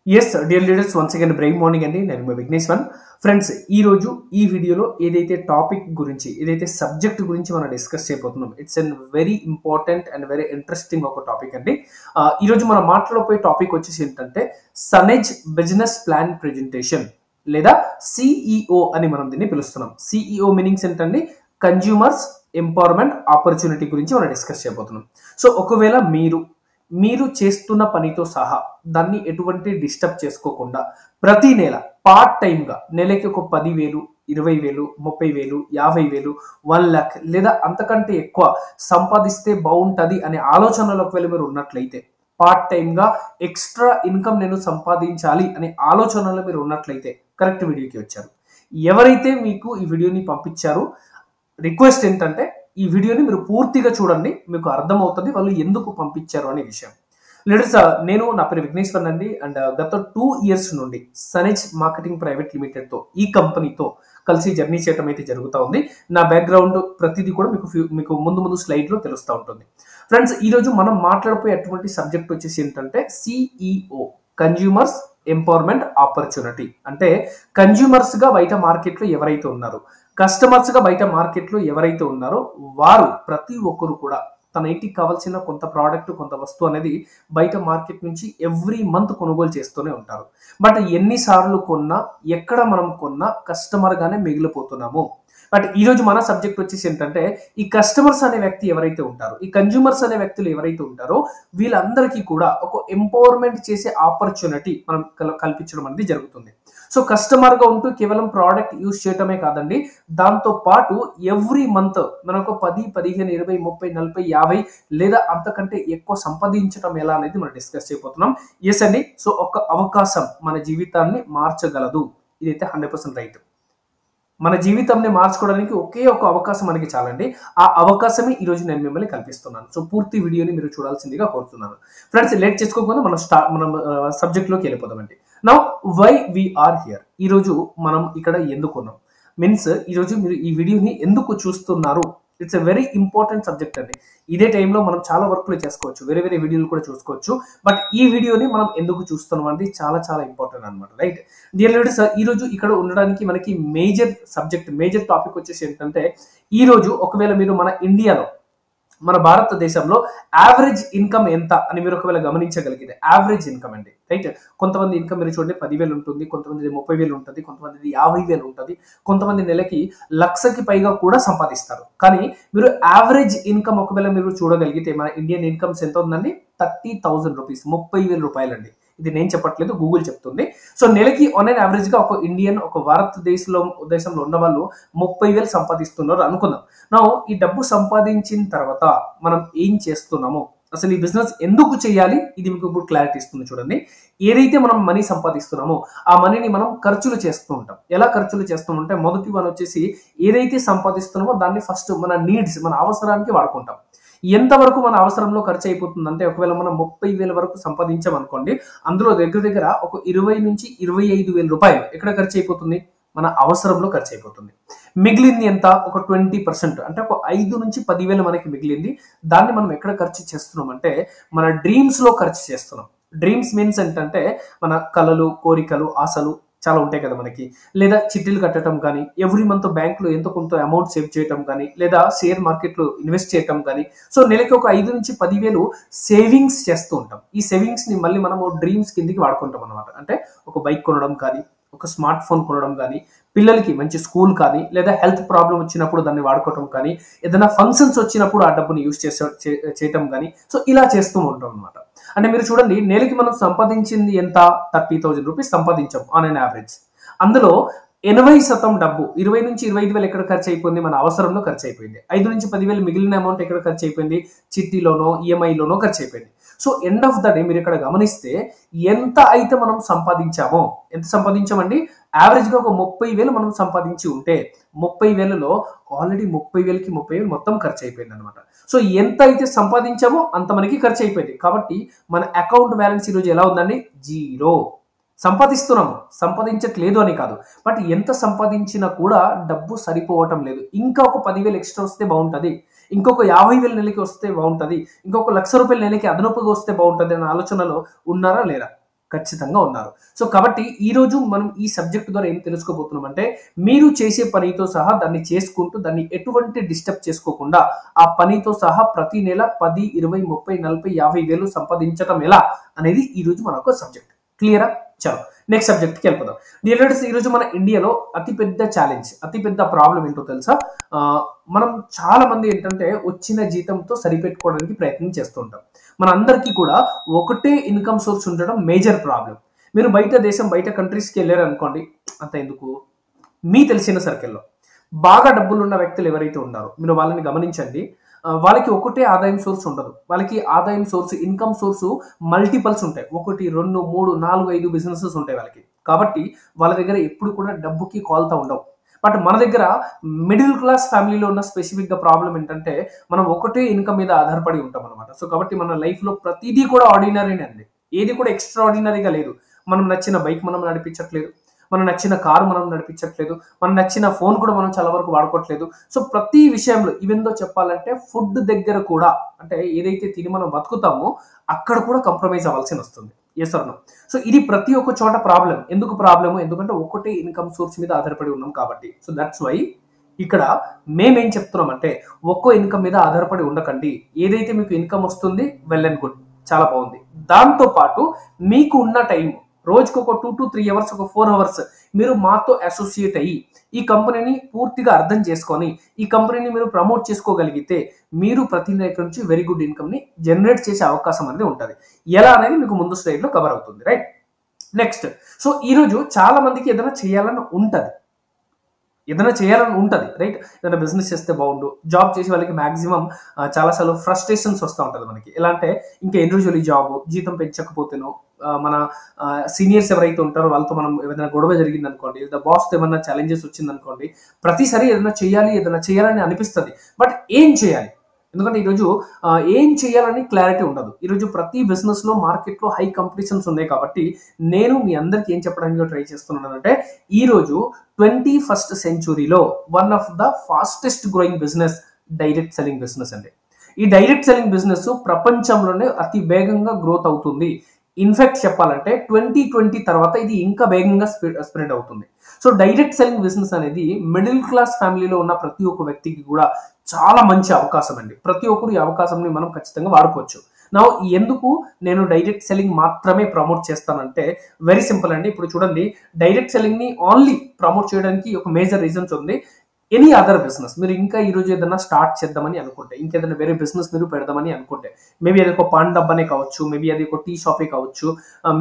Yes, dear leaders, once again break morning అండి. నేను మీ Vigneshwar. Friends, ఈ రోజు ఈ వీడియోలో ఏదైతే టాపిక్ గురించి ఏదైతే సబ్జెక్ట్ గురించి మనం డిస్కస్ చేయబోతున్నాం, it's an very important and very interesting ఒక టాపిక్ అండి. ఈ రోజు మనం మాట్లాడబోయే టాపిక్ వచ్చేసి ఏంటంటే సనేజ్ బిజినెస్ ప్లాన్ ప్రెజెంటేషన్ లేదా సిఈఓ అని మనం దీన్ని పిలుస్తున్నాం. సిఈఓ మీనింగ్స్ ఏంటండి? కన్జ్యూమర్స్ ఎంపవర్మెంట్ ఆపర్చునిటీ గురించి మనం డిస్కస్ చేయబోతున్నాం. సో ఒకవేళ మీరు చేస్తున్న పనితో సహా దాన్ని ఎటువంటి డిస్టర్బ్ చేసుకోకుండా ప్రతి నెల పార్ట్ టైంగా నెలకి ఒక 10,000, 20,000, 30,000, 50,000, 1,00,000 లేదా అంతకంటే ఎక్కువ సంపాదిస్తే బాగుంటుంది అనే ఆలోచనలోకి వెళ్ళి మీరు ఉన్నట్లయితే, పార్ట్ టైంగా ఎక్స్ట్రా ఇన్కమ్ నేను సంపాదించాలి అనే ఆలోచనలో మీరు ఉన్నట్లయితే కరెక్ట్ వీడియోకి వచ్చారు. ఎవరైతే మీకు ఈ వీడియోని పంపించారో రిక్వెస్ట్ ఏంటంటే ఈ వీడియోని మీరు పూర్తిగా చూడండి, మీకు అర్థమవుతుంది వాళ్ళు ఎందుకు పంపించారు అనే విషయం. లీడర్స్, నేను నా పేరు విఘ్నేశ్వర్ అండి. అండ్ గత 2 years నుండి సనేజ్ మార్కెటింగ్ ప్రైవేట్ లిమిటెడ్తో ఈ కంపెనీతో కలిసి జర్నీ చేయడం అయితే జరుగుతూ ఉంది. నా బ్యాక్గ్రౌండ్ ప్రతిదీ కూడా మీకు ముందు స్లైడ్లో తెలుస్తూ ఉంటుంది. ఫ్రెండ్స్, ఈరోజు మనం మాట్లాడిపోయేటువంటి సబ్జెక్ట్ వచ్చేసి ఏంటంటే సిఈఓ, కన్జ్యూమర్స్ ఎంపవర్మెంట్ ఆపర్చునిటీ. అంటే కన్జ్యూమర్స్గా బయట మార్కెట్లో ఎవరైతే ఉన్నారో, కస్టమర్స్గా బయట మార్కెట్లో ఎవరైతే ఉన్నారో వారు ప్రతి ఒక్కరు కూడా తన ఇంటికి కావాల్సిన కొంత ప్రోడక్ట్, కొంత వస్తువు అనేది బయట మార్కెట్ నుంచి ఎవ్రీ మంత్ కొనుగోలు చేస్తూనే ఉంటారు. బట్ ఎన్నిసార్లు కొన్నా, ఎక్కడ మనం కొన్నా కస్టమర్గానే మిగిలిపోతున్నాము. బట్ ఈరోజు మన సబ్జెక్ట్ వచ్చేసి ఏంటంటే ఈ కస్టమర్స్ అనే వ్యక్తి ఎవరైతే ఉంటారో, ఈ కన్జ్యూమర్స్ అనే వ్యక్తులు ఎవరైతే ఉంటారో వీళ్ళందరికీ కూడా ఒక ఎంపవర్మెంట్ చేసే ఆపర్చునిటీ మనం కల్పించడం అనేది జరుగుతుంది. సో కస్టమర్గా ఉంటూ కేవలం ప్రోడక్ట్ యూజ్ చేయటమే కాదండి, దాంతో పాటు ఎవ్రీ మంత్ మనకు 10, 15, 20, 30, 40, 50 లేదా అంతకంటే ఎక్కువ సంపాదించడం ఎలా అనేది మనం డిస్కస్ చేయబోతున్నాం. ఎస్ అండి. సో ఒక అవకాశం మన జీవితాన్ని మార్చగలదు. ఇదైతే 100% రైట్. మన జీవితాన్ని మార్చుకోవడానికి ఒకే ఒక అవకాశం మనకి చాలండి. ఆ అవకాశమే ఈరోజు నేను మిమ్మల్ని కల్పిస్తున్నాను. సో పూర్తి వీడియోని మీరు చూడాల్సిందిగా కోరుతున్నాను. ఫ్రెండ్స్, లేట్ చేసుకోకుండా మనం సబ్జెక్ట్లోకి వెళ్ళిపోదామండి. Now why we are here. ఈరోజు మనం ఇక్కడ ఎందుకున్నాం మీన్స్ ఈరోజు మీరు ఈ వీడియోని ఎందుకు చూస్తున్నారు, it's a very important subject అండి. ఇదే టైంలో మనం చాలా వర్క్లు చేసుకోవచ్చు, వేరే వీడియోలు కూడా చూసుకోవచ్చు. బట్ ఈ వీడియోని మనం ఎందుకు చూస్తున్నాం అనేది చాలా ఇంపార్టెంట్ అనమాట. రైట్ డియర్ లీడర్స్, ఈరోజు ఇక్కడ ఉండడానికి మనకి మేజర్ టాపిక్ వచ్చేసి ఏంటంటే ఈరోజు ఒకవేళ మీరు మన ఇండియాలో, మన భారతదేశంలో యావరేజ్ ఇన్కమ్ ఎంత అని మీరు ఒకవేళ గమనించగలిగితే, యావరేజ్ ఇన్కమ్ అండి. రైట్, కొంతమంది ఇన్కమ్ మీరు చూడండి 10,000 ఉంటుంది, కొంతమంది 30,000 ఉంటుంది, కొంతమంది 50,000 ఉంటుంది, కొంతమంది నెలకి 1,00,000కి పైగా కూడా సంపాదిస్తారు. కానీ మీరు యావరేజ్ ఇన్కమ్ ఒకవేళ మీరు చూడగలిగితే మన ఇండియన్ ఇన్కమ్స్ ఎంత ఉందండి? 30,000 రూపీస్, 30,000 రూపాయలండి. ఇది నేను చెప్పట్లేదు, గూగుల్ చెప్తుంది. సో నెలకి ఆన్ అండ్ యావరేజ్ గా ఒక భారతదేశంలో ఉన్న వాళ్ళు 30,000 సంపాదిస్తున్నారు అనుకుందాం. నా ఈ డబ్బు సంపాదించిన తర్వాత మనం ఏం చేస్తున్నామో, అసలు ఈ బిజినెస్ ఎందుకు చేయాలి, ఇది మీకు ఇప్పుడు క్లారిటీ ఇస్తుంది. చూడండి, ఏదైతే మనం మనీ సంపాదిస్తున్నామో ఆ మనీని మనం ఖర్చులు చేస్తూ ఉంటాం. ఎలా ఖర్చులు చేస్తామంటే మొదటి మనం వచ్చేసి ఏదైతే సంపాదిస్తున్నామో దాన్ని ఫస్ట్ మన నీడ్స్, మన అవసరానికి వాడుకుంటాం. ఎంతవరకు మన అవసరంలో ఖర్చు అయిపోతుందంటే ఒకవేళ మనం 30,000 వరకు సంపాదించామనుకోండి, అందులో దగ్గర ఒక 20,000 నుంచి 25,000 రూపాయలు ఎక్కడ ఖర్చు అయిపోతుంది? మన అవసరంలో ఖర్చు అయిపోతుంది. మిగిలింది ఎంత? ఒక 20%, అంటే ఒక 5 నుంచి 10,000 మనకి మిగిలింది. దాన్ని మనం ఎక్కడ ఖర్చు చేస్తున్నాం అంటే మన డ్రీమ్స్ లో ఖర్చు చేస్తున్నాం. డ్రీమ్స్ మీన్స్ ఏంటంటే మన కలలు, కోరికలు, ఆశలు చాలా ఉంటాయి కదా మనకి. లేదా చిట్టీలు కట్టడం కానీ, ఎవ్రీ మంత్ బ్యాంకులో ఎంతో కొంత అమౌంట్ సేవ్ చేయటం కానీ, లేదా షేర్ మార్కెట్లో ఇన్వెస్ట్ చేయటం కానీ. సో నెలకి ఒక 5 నుంచి 10,000 సేవింగ్స్ చేస్తూ ఉంటాం. ఈ సేవింగ్స్ ని మళ్ళీ మనము డ్రీమ్స్ కిందికి వాడుకుంటాం అనమాట. అంటే ఒక బైక్ కొనడం కానీ, ఒక స్మార్ట్ ఫోన్ కొనడం కానీ, పిల్లలకి మంచి స్కూల్ కానీ, లేదా హెల్త్ ప్రాబ్లం వచ్చినప్పుడు దాన్ని వాడుకోవటం కానీ, ఏదైనా ఫంక్షన్స్ వచ్చినప్పుడు ఆ డబ్బుని యూజ్ చేయటం కానీ. సో ఇలా చేస్తూ ఉంటాం అనమాట. అంటే మీరు చూడండి, నెలకి మనం సంపాదించింది ఎంత? 30,000 రూపీస్ సంపాదించాం ఆన్ అన్ యావరేజ్. అందులో 80% డబ్బు 20 నుంచి 25,000 ఎక్కడ ఖర్చు అయిపోయింది? మన అవసరంలో ఖర్చు అయిపోయింది. 5 నుంచి 10,000 మిగిలిన అమౌంట్ ఎక్కడ ఖర్చు అయిపోయింది? చిట్టీలోనో, ఈఎంఐలోనో ఖర్చు అయిపోయింది. So end of the day మీరు ఇక్కడ గమనిస్తే ఎంత అయితే మనం సంపాదించామో, ఎంత సంపాదించామండి? యావరేజ్ గా ఒక 30,000 మనం సంపాదించి ఉంటే 30,000లో ఆల్రెడీ 30,000కి 30,000 మొత్తం ఖర్చు అయిపోయింది అనమాట. సో ఎంత అయితే సంపాదించామో అంత మనకి ఖర్చు అయిపోయింది. కాబట్టి మన అకౌంట్ బ్యాలెన్స్ ఈరోజు ఎలా ఉందండి? 0. సంపాదిస్తున్నాము, సంపాదించట్లేదు అని కాదు, బట్ ఎంత సంపాదించినా కూడా డబ్బు సరిపోవటం లేదు. ఇంకా ఒక 10,000 ఎక్స్ట్రా వస్తే బాగుంటుంది, ఇంకొక 50,000 నెలకి వస్తే బాగుంటుంది, ఇంకొక 1,00,000 రూపాయల నెలకి అదనపుగా వస్తే బాగుంటుంది అనే ఆలోచనలో ఉన్నారా లేరా? ఖచ్చితంగా ఉన్నారు. సో కాబట్టి ఈరోజు మనం ఈ సబ్జెక్ట్ ద్వారా ఏం తెలుసుకోబోతున్నాం అంటే, మీరు చేసే పనితో సహా దాన్ని చేసుకుంటూ దాన్ని ఎటువంటి డిస్టర్బ్ చేసుకోకుండా ఆ పనితో సహా ప్రతి నెల 10, 20, 30, 40, 50,000 సంపాదించడం ఎలా అనేది ఈరోజు మనకు సబ్జెక్ట్. క్లియరా? చలో నెక్స్ట్ సబ్జెక్ట్కి వెళ్ళిపోదాం. డియర్ లీడర్స్, ఈరోజు మన ఇండియాలో అతిపెద్ద ఛాలెంజ్, అతిపెద్ద ప్రాబ్లం ఏంటో తెలుసా? మనం చాలా మంది ఏంటంటే వచ్చిన జీతంతో సరిపెట్టుకోవడానికి ప్రయత్నం చేస్తుంటాం. మన అందరికీ కూడా ఒకటే ఇన్కమ్ సోర్స్ ఉండడం మేజర్ ప్రాబ్లం. మీరు బయట దేశం, బయట కంట్రీస్కి వెళ్ళారు అనుకోండి, అంత ఎందుకు, మీ తెలిసిన సర్కిల్లో బాగా డబ్బులు ఉన్న వ్యక్తులు ఎవరైతే ఉన్నారో మీరు వాళ్ళని గమనించండి. వాళ్ళకి ఒకటే ఆదాయం సోర్స్ ఉండదు. వాళ్ళకి ఆదాయం సోర్స్, ఇన్కమ్ సోర్స్ మల్టిపల్స్ ఉంటాయి. 1, 2, 3, 4, 5 బిజినెసెస్ ఉంటాయి వాళ్ళకి. కాబట్టి వాళ్ళ దగ్గర ఎప్పుడు కూడా డబ్బుకి కొలత ఉండవు. బట్ మన దగ్గర మిడిల్ క్లాస్ ఫ్యామిలీలో ఉన్న స్పెసిఫిక్గా ప్రాబ్లం ఏంటంటే, మనం ఒకటే ఇన్కమ్ మీద ఆధారపడి ఉంటాం అనమాట. సో కాబట్టి మన లైఫ్లో ప్రతిదీ కూడా ఆర్డినరీనే అండి. ఏది కూడా ఎక్స్ట్రా ఆర్డినరీగా లేదు. మనం నచ్చిన బైక్ మనం నడిపించట్లేదు, మనం నచ్చిన కారు మనం నడిపించట్లేదు, మనం నచ్చిన ఫోన్ కూడా మనం చాలా వరకు వాడుకోవట్లేదు. సో ప్రతి విషయంలో ఈవెందో చెప్పాలంటే ఫుడ్ దగ్గర కూడా, అంటే ఏదైతే తిని మనం బతుకుతామో అక్కడ కూడా కాంప్రమైజ్ అవ్వాల్సి వస్తుంది. Yes are no? సో ఇది ప్రతి ఒక్క చోట ప్రాబ్లం. ఎందుకు ప్రాబ్లము? ఎందుకంటే ఒకటే ఇన్కమ్ సోర్స్ మీద ఆధారపడి ఉన్నాం కాబట్టి. సో దట్స్ వై ఇక్కడ మేమేం చెప్తున్నామంటే, ఒక్కో ఇన్కమ్ మీద ఆధారపడి ఉండకండి. ఏదైతే మీకు ఇన్కమ్ వస్తుంది, వెల్ అండ్ గుడ్, చాలా బాగుంది. దాంతో పాటు మీకు ఉన్న టైం, రోజుకి ఒక 2 to 3 అవర్స్, ఒక 4 అవర్స్ మీరు మాతో అసోసియేట్ అయ్యి ఈ కంపెనీని పూర్తిగా అర్థం చేసుకొని ఈ కంపెనీని మీరు ప్రమోట్ చేసుకోగలిగితే మీరు ప్రతి నెల నుంచి వెరీ గుడ్ ఇన్కమ్ని జనరేట్ చేసే అవకాశం అనేది ఉంటుంది. ఎలా అనేది మీకు ముందు స్లైడ్లో కవర్ అవుతుంది. Right, next. సో ఈరోజు చాలా మందికి ఏదైనా చేయాలని ఉంటుంది, రైట్? ఏదైనా బిజినెస్ చేస్తే బాగుండు, జాబ్ చేసే వాళ్ళకి మాక్సిమం చాలాసార్లు ఫ్రస్ట్రేషన్స్ వస్తూ ఉంటుంది మనకి. ఎలా అంటే, ఇంకా ఎన్ని రోజులు ఈ జాబ్, జీతం పెంచకపోతేనో, మన సీనియర్స్ ఎవరైతే ఉంటారో వాళ్ళతో మనం ఏదైనా గొడవ జరిగింది అనుకోండి, లేదా బాస్తో ఏమైనా ఛాలెంజెస్ వచ్చింది అనుకోండి, ప్రతిసారి ఏదైనా చేయాలని అనిపిస్తుంది. బట్ ఏం చేయాలి? ఎందుకంటే ఈరోజు ఏం చేయాలని క్లారిటీ ఉండదు. ఈరోజు ప్రతి బిజినెస్లో, మార్కెట్లో హై కాంపిటీషన్స్ ఉన్నాయి. కాబట్టి నేను మీ అందరికీ ఏం చెప్పడానికి ట్రై చేస్తున్నానంటే, ఈరోజు 21st సెంచురీలో one of the fastest growing business direct selling business అండి. ఈ డైరెక్ట్ సెల్లింగ్ బిజినెస్ ప్రపంచంలోనే అతి వేగంగా గ్రోత్ అవుతుంది. ఇన్ఫాక్ట్ చెప్పాలంటే 2020 తర్వాత ఇది ఇంకా వేగంగా స్ప్రెడ్ అవుతుంది. సో డైరెక్ట్ సెల్లింగ్ బిజినెస్ అనేది మిడిల్ క్లాస్ ఫ్యామిలీలో ఉన్న ప్రతి ఒక్క వ్యక్తికి కూడా చాలా మంచి అవకాశం అండి. ప్రతి ఒక్కరు ఈ అవకాశాన్ని మనం ఖచ్చితంగా వాడుకోవచ్చు. నా ఎందుకు నేను డైరెక్ట్ సెల్లింగ్ మాత్రమే ప్రమోట్ చేస్తానంటే, వెరీ సింపుల్ అండి. ఇప్పుడు చూడండి, డైరెక్ట్ సెల్లింగ్ని ఓన్లీ ప్రమోట్ చేయడానికి ఒక మేజర్ రీజన్స్ ఉంది. ఎనీ అదర్ బిజినెస్ మీరు ఇంకా ఈరోజు ఏదైనా స్టార్ట్ చేద్దామని అనుకుంటే, ఇంకేదైనా వేరే బిజినెస్ మీరు పెడదామని అనుకుంటే, మేబీ అది ఒక పాన్ డబ్బానే కావచ్చు, మేబీ అది ఒక టీ షాపే కావచ్చు,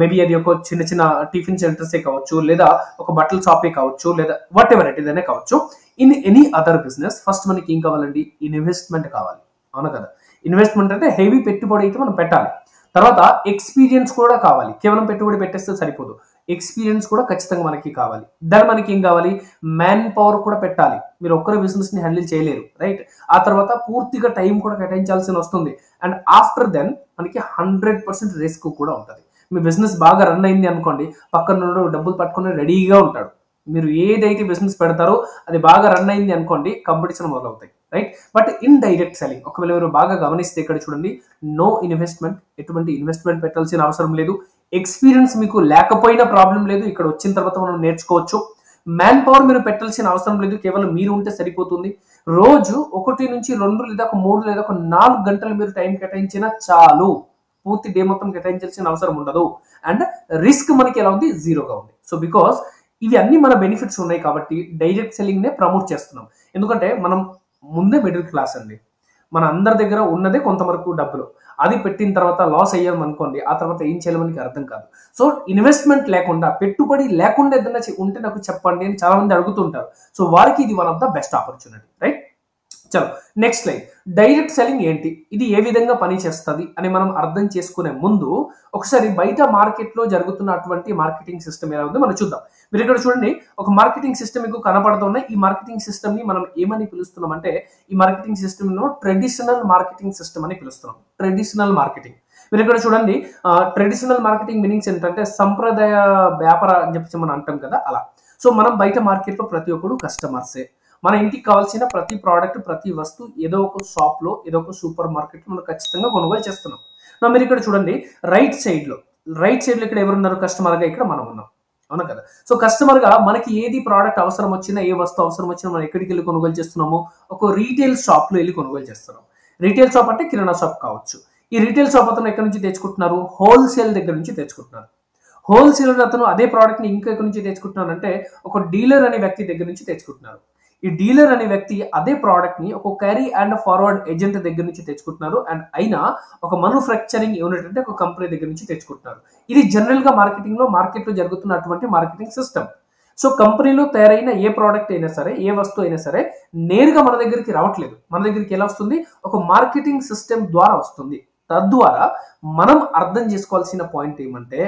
మేబీ అది ఒక చిన్న చిన్న టిఫిన్ సెంటర్సే కావచ్చు, లేదా ఒక బట్టల షాపే కావచ్చు, లేదా వాట్ ఎవర్ ఇట్ ఏదైనా కావచ్చు. In any other business first మనకి ఏం కావాలండి? ఇన్వెస్ట్మెంట్ కావాలి, అవునా కదా? ఇన్వెస్ట్మెంట్ అంటే హెవీ పెట్టుబడి అయితే మనం పెట్టాలి. తర్వాత ఎక్స్పీరియన్స్ కూడా కావాలి. కేవలం పెట్టుబడి పెట్టేస్తే సరిపోదు, ఎక్స్పీరియన్స్ కూడా ఖచ్చితంగా మనకి కావాలి. దాని మనకి ఏం కావాలి? మ్యాన్ పవర్ కూడా పెట్టాలి. మీరు ఒక్కరు బిజినెస్ని హ్యాండిల్ చేయలేరు, రైట్? ఆ తర్వాత పూర్తిగా టైం కూడా కేటాయించాల్సి వస్తుంది. అండ్ ఆఫ్టర్ దెన్ మనకి 100% రిస్క్ కూడా ఉంటుంది. మీ బిజినెస్ బాగా రన్ అయింది అనుకోండి, పక్కన డబ్బులు పట్టుకుని రెడీగా ఉంటాడు. మీరు ఏదైతే బిజినెస్ పెడతారో అది బాగా రన్ అయింది అనుకోండి, కాంపిటీషన్ మొదలవుతాయి, right? But in direct selling ఒకవేళ మీరు బాగా గమనిస్తే ఇక్కడ చూడండి, నో ఇన్వెస్ట్మెంట్, ఎటువంటి ఇన్వెస్ట్మెంట్ పెట్టాల్సిన అవసరం లేదు. ఎక్స్పీరియన్స్ మీకు లేకపోయినా ప్రాబ్లం లేదు, ఇక్కడ వచ్చిన తర్వాత మనం నేర్చుకోవచ్చు. మ్యాన్ పవర్ మీరు పెట్టాల్సిన అవసరం లేదు, కేవలం మీరు ఉంటే సరిపోతుంది. రోజు 1 నుంచి 2 లేదా 3 లేదా 4 గంటలు మీరు టైం కేటాయించినా చాలు. పూర్తి డే మొత్తం కేటాయించాల్సిన అవసరం ఉండదు. అండ్ రిస్క్ మనకి ఎలా ఉంది? జీరోగా ఉంది. సో బికాస్ ఇవి అన్ని మన బెనిఫిట్స్ ఉన్నాయి కాబట్టి డైరెక్ట్ సెల్లింగ్ నే ప్రమోట్ చేస్తున్నాం. ఎందుకంటే మనం ముందే మిడిల్ క్లాస్ అండి, మన అందరి దగ్గర ఉన్నదే కొంతవరకు డబ్బులు. అది పెట్టిన తర్వాత లాస్ అయ్యాం అనుకోండి, ఆ తర్వాత ఏం చేయాలో మనకి అర్థం కాదు. సో ఇన్వెస్ట్మెంట్ లేకుండా, పెట్టుబడి లేకుండా ఏదైనా ఉంటే నాకు చెప్పండి అని చాలా మంది అడుగుతుంటారు. సో వారికి ఇది one of the best opportunity, right? చలో నెక్స్ట్ స్లైడ్. డైరెక్ట్ సెల్లింగ్ ఏంటి, ఇది ఏ విధంగా పని చేస్తుంది అని మనం అర్థం చేసుకునే ముందు ఒకసారి బయట మార్కెట్లో జరుగుతున్నటువంటి మార్కెటింగ్ సిస్టమ్ ఎలా ఉందో మనం చూద్దాం. మీరు ఇక్కడ చూడండి, ఒక మార్కెటింగ్ సిస్టమ్ మీకు కనపడుతున్నాయి. ఈ మార్కెటింగ్ సిస్టమ్ ని మనం ఏమని పిలుస్తున్నాం అంటే, ఈ మార్కెటింగ్ సిస్టమ్ లో ట్రెడిషనల్ మార్కెటింగ్ సిస్టమ్ అని పిలుస్తున్నాం. Traditional marketing. మీరు ఇక్కడ చూడండి, ట్రెడిషనల్ మార్కెటింగ్ మీనింగ్స్ ఏంటంటే సంప్రదాయ వ్యాపార అని చెప్పి మనం అంటాం కదా, అలా. సో మనం బయట మార్కెట్లో ప్రతి ఒక్కరు కస్టమర్సే. మన ఇంటికి కావాల్సిన ప్రతి ప్రోడక్ట్, ప్రతి వస్తువు ఏదో ఒక షాప్లో, ఏదో ఒక సూపర్ మార్కెట్లో మనం ఖచ్చితంగా కొనుగోలు చేస్తున్నాం. మీరు ఇక్కడ చూడండి, రైట్ సైడ్లో రైట్ సైడ్ లో ఇక్కడ ఎవరున్నారు? కస్టమర్ గా ఇక్కడ మనం ఉన్నాం, అవునా కదా? సో కస్టమర్ గా మనకి ఏది ప్రోడక్ట్ అవసరం వచ్చినా, ఏ వస్తువు అవసరం వచ్చినా మనం ఎక్కడికి వెళ్ళి కొనుగోలు చేస్తున్నాము? ఒక రీటైల్ షాప్ లో వెళ్ళి కొనుగోలు చేస్తున్నాం. రీటైల్ షాప్ అంటే కిరాణా షాప్ కావచ్చు. ఈ రీటైల్ షాప్ అతను ఎక్కడి నుంచి తెచ్చుకుంటున్నారు? హోల్సేల్ దగ్గర నుంచి తెచ్చుకుంటున్నారు. హోల్సేలర్ అతను అదే ప్రోడక్ట్ ని ఇంకా ఎక్కడి నుంచి తెచ్చుకుంటున్నారు అంటే ఒక డీలర్ అనే వ్యక్తి దగ్గర నుంచి తెచ్చుకుంటున్నారు. ఈ డీలర్ అనే వ్యక్తి అదే ప్రోడక్ట్ ని ఒక క్యారీ అండ్ ఫార్వర్డ్ ఏజెంట్ దగ్గర నుంచి తెచ్చుకుంటున్నారు. అండ్ అయినా ఒక మ్యానుఫ్యాక్చరింగ్ యూనిట్ అంటే ఒక కంపెనీ దగ్గర నుంచి తెచ్చుకుంటున్నారు. ఇది జనరల్ గా మార్కెటింగ్ లో మార్కెట్ లో జరుగుతున్నటువంటి మార్కెటింగ్ సిస్టమ్. సో కంపెనీలో తయారైన ఏ ప్రోడక్ట్ అయినా సరే, ఏ వస్తువు అయినా సరే నేరుగా మన దగ్గరికి రావట్లేదు. మన దగ్గరికి ఎలా వస్తుంది? ఒక మార్కెటింగ్ సిస్టమ్ ద్వారా వస్తుంది. తద్వారా మనం అర్థం చేసుకోవాల్సిన పాయింట్ ఏమంటే,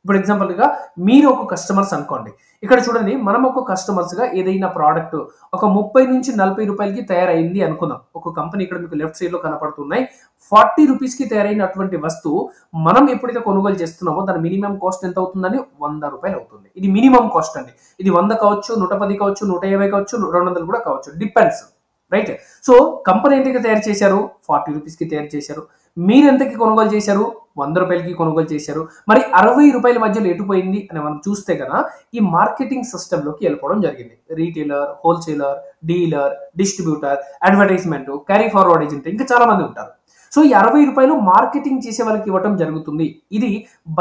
ఇప్పుడు ఎగ్జాంపుల్ గా మీరు ఒక కస్టమర్స్ అనుకోండి. ఇక్కడ చూడండి, మనం ఒక కస్టమర్స్ గా ఏదైనా ప్రోడక్ట్ ఒక 30 నుంచి 40 రూపాయలకి తయారైంది అనుకుందాం. ఒక కంపెనీ ఇక్కడ మీకు లెఫ్ట్ సైడ్ లో కనపడుతున్నాయి. 40 రూపీస్ కి తయారైనటువంటి వస్తువు మనం ఎప్పుడైతే కొనుగోలు చేస్తున్నామో దాని మినిమం కాస్ట్ ఎంత అవుతుందని 100 రూపాయలు అవుతుంది. ఇది మినిమం కాస్ట్ అండి. ఇది 100 కావచ్చు, 110 కావచ్చు, 150 కావచ్చు, 200 కూడా కావచ్చు, డిపెండ్స్, రైట్? సో కంపెనీ ఎంతకి తయారు చేశారు? 40 రూపీస్ కి తయారు చేశారు. మీరు ఎంతకి కొనుగోలు చేశారు? 100 రూపాయలకి కొనుగోలు చేశారు. మరి 60 రూపాయల మధ్యలో ఎటుపోయింది అని మనం చూస్తే కదా ఈ మార్కెటింగ్ సిస్టమ్ లోకి వెళ్ళిపోవడం జరిగింది. Retailer, wholesaler, dealer, distributor, advertisement, carry forward agent, ఇంకా చాలా మంది ఉంటారు. సో ఈ 60 రూపాయలు మార్కెటింగ్ చేసే వాళ్ళకి ఇవ్వడం జరుగుతుంది. ఇది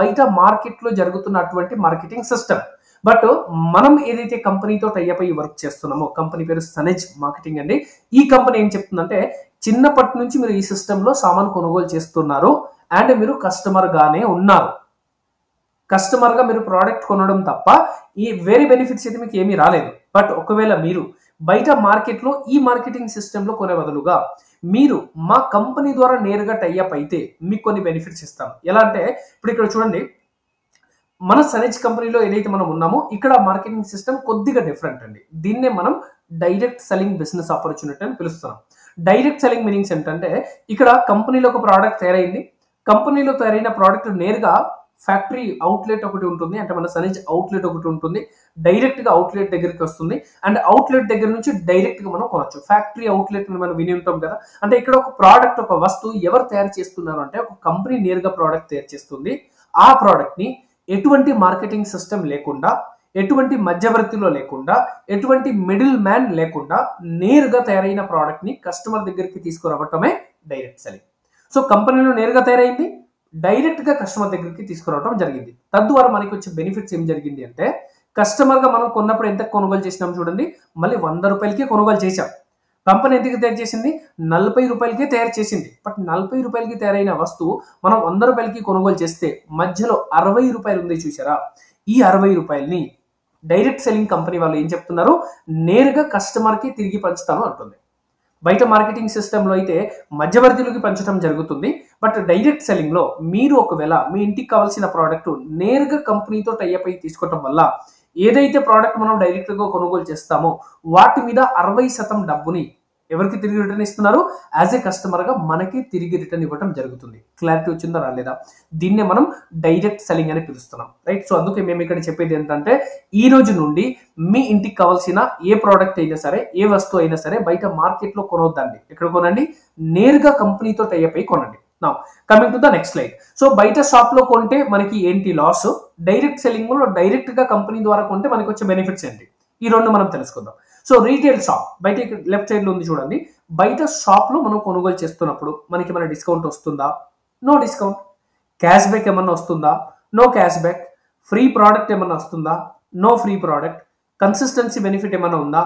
బయట మార్కెట్ లో జరుగుతున్నటువంటి మార్కెటింగ్ సిస్టమ్. బట్ మనం ఏదైతే కంపెనీతో టైఅప్ అయ్యి వర్క్ చేస్తున్నామో, కంపెనీ పేరు సనెజ్ మార్కెటింగ్ అండి. ఈ కంపెనీ ఏం చెప్తుందంటే, చిన్నప్పటి నుంచి మీరు ఈ సిస్టమ్ లో సామాన్ కొనుగోలు చేస్తున్నారు అండ్ మీరు కస్టమర్ గానే ఉన్నారు. కస్టమర్ గా మీరు ప్రోడక్ట్ కొనడం తప్ప ఈ వేరే బెనిఫిట్స్ అయితే మీకు ఏమీ రాలేదు. బట్ ఒకవేళ మీరు బయట మార్కెట్ లో ఈ మార్కెటింగ్ సిస్టమ్ లో కొనే బదులుగా మీరు మా కంపెనీ ద్వారా నేరుగా టైఅప్ అయితే మీకు కొన్ని బెనిఫిట్స్ ఇస్తాను. ఎలా అంటే, ఇప్పుడు ఇక్కడ చూడండి, మన సనెజ్ కంపెనీలో ఏదైతే మనం ఉన్నామో ఇక్కడ మార్కెటింగ్ సిస్టమ్ కొద్దిగా డిఫరెంట్ అండి. దీన్నే మనం డైరెక్ట్ సెల్లింగ్ బిజినెస్ ఆపర్చునిటీ అని పిలుస్తున్నాం. డైరెక్ట్ సెల్లింగ్ మీనింగ్స్ ఏంటంటే, ఇక్కడ కంపెనీలో ఒక ప్రోడక్ట్ తయారైంది. కంపెనీలో తయారైన ప్రోడక్ట్ నేరుగా ఫ్యాక్టరీ అవుట్లెట్ ఒకటి ఉంటుంది, అంటే మన సనెజ్ అవుట్లెట్ ఒకటి ఉంటుంది. డైరెక్ట్ గా అవుట్లెట్ దగ్గరికి వస్తుంది అండ్ అవుట్లెట్ దగ్గర నుంచి డైరెక్ట్ గా మనం కొనొచ్చు. ఫ్యాక్టరీ అవుట్లెట్ మనం విని ఉంటాం కదా. అంటే ఇక్కడ ఒక ప్రోడక్ట్, ఒక వస్తువు ఎవరు తయారు చేస్తున్నారు అంటే ఒక కంపెనీ నేరుగా ప్రోడక్ట్ తయారు చేస్తుంది. ఆ ప్రోడక్ట్ ని ఎటువంటి మార్కెటింగ్ సిస్టమ్ లేకుండా, ఎటువంటి మధ్యవర్తిలో లేకుండా, ఎటువంటి మిడిల్ మ్యాన్ లేకుండా నేరుగా తయారైన ప్రోడక్ట్ ని కస్టమర్ దగ్గరికి తీసుకురావటమే డైరెక్ట్ సెల్లింగ్. సో కంపెనీలో నేరుగా తయారైంది, డైరెక్ట్ గా కస్టమర్ దగ్గరికి తీసుకురావడం జరిగింది. తద్వారా మనకి వచ్చే బెనిఫిట్స్ ఏం జరిగింది అంటే, కస్టమర్ గా మనం కొన్నప్పుడు ఎంత కొనుగోలు చేసినాం చూడండి, మళ్ళీ 100 రూపాయలకే కొనుగోలు చేశాం. కంపెనీ ఎందుకు తయారు చేసింది? 40 రూపాయలకే తయారు చేసింది. బట్ 40 రూపాయలకి తయారైన వస్తువు మనం 100 రూపాయలకి కొనుగోలు చేస్తే మధ్యలో 60 రూపాయలు ఉంది చూసారా? ఈ 60 రూపాయలని డైరెక్ట్ సెల్లింగ్ కంపెనీ వాళ్ళు ఏం చెప్తున్నారు? నేరుగా కస్టమర్ కి తిరిగి పంచుతాను అంటుంది. బయట మార్కెటింగ్ సిస్టమ్ లో అయితే మధ్యవర్తులకి పంచడం జరుగుతుంది. బట్ డైరెక్ట్ సెల్లింగ్ లో మీరు ఒకవేళ మీ ఇంటికి కావాల్సిన ప్రోడక్ట్ నేరుగా కంపెనీతో టైఅప్ అయ్యి తీసుకోవడం వల్ల ఏదైతే ప్రోడక్ట్ మనం డైరెక్ట్ గా కొనుగోలు చేస్తామో వాటి మీద 60% డబ్బుని ఎవరికి తిరిగి రిటర్న్ ఇస్తున్నారు? యాజ్ ఏ కస్టమర్ గా మనకి తిరిగి రిటర్న్ ఇవ్వడం జరుగుతుంది. క్లారిటీ వచ్చిందా రాలేదా? దీన్నే మనం డైరెక్ట్ సెల్లింగ్ అని పిలుస్తున్నాం, రైట్? సో అందుకే మేము ఇక్కడ చెప్పేది ఏంటంటే, ఈ రోజు నుండి మీ ఇంటికి కావాల్సిన ఏ ప్రోడక్ట్ అయినా సరే, ఏ వస్తువు అయినా సరే బయట మార్కెట్ లో కొనొద్దండి. ఎక్కడ కొనండి? నేరుగా కంపెనీతో టైఅప్ అయి కొనండి. Now coming to the next slide. So బయట షాప్ లో కొంటే మనకి ఏంటి లాస్? డైరెక్ట్ సెల్లింగ్ లో డైరెక్ట్ గా కంపెనీ ద్వారా కొంటే మనకి వచ్చే బెనిఫిట్స్ ఏంటి? ఈ రెండు మనం తెలుసుకుందాం. సో రీటైల్ షాప్ బయట లెఫ్ట్ సైడ్ లో ఉంది చూడండి. బయట షాప్ లో మనం కొనుగోలు చేస్తున్నప్పుడు మనకి ఏమైనా డిస్కౌంట్ వస్తుందా? No discount. క్యాష్ బ్యాక్ ఏమన్నా వస్తుందా? No cash back. Free product ఏమన్నా వస్తుందా? No free product. Consistency benefit ఏమన్నా ఉందా?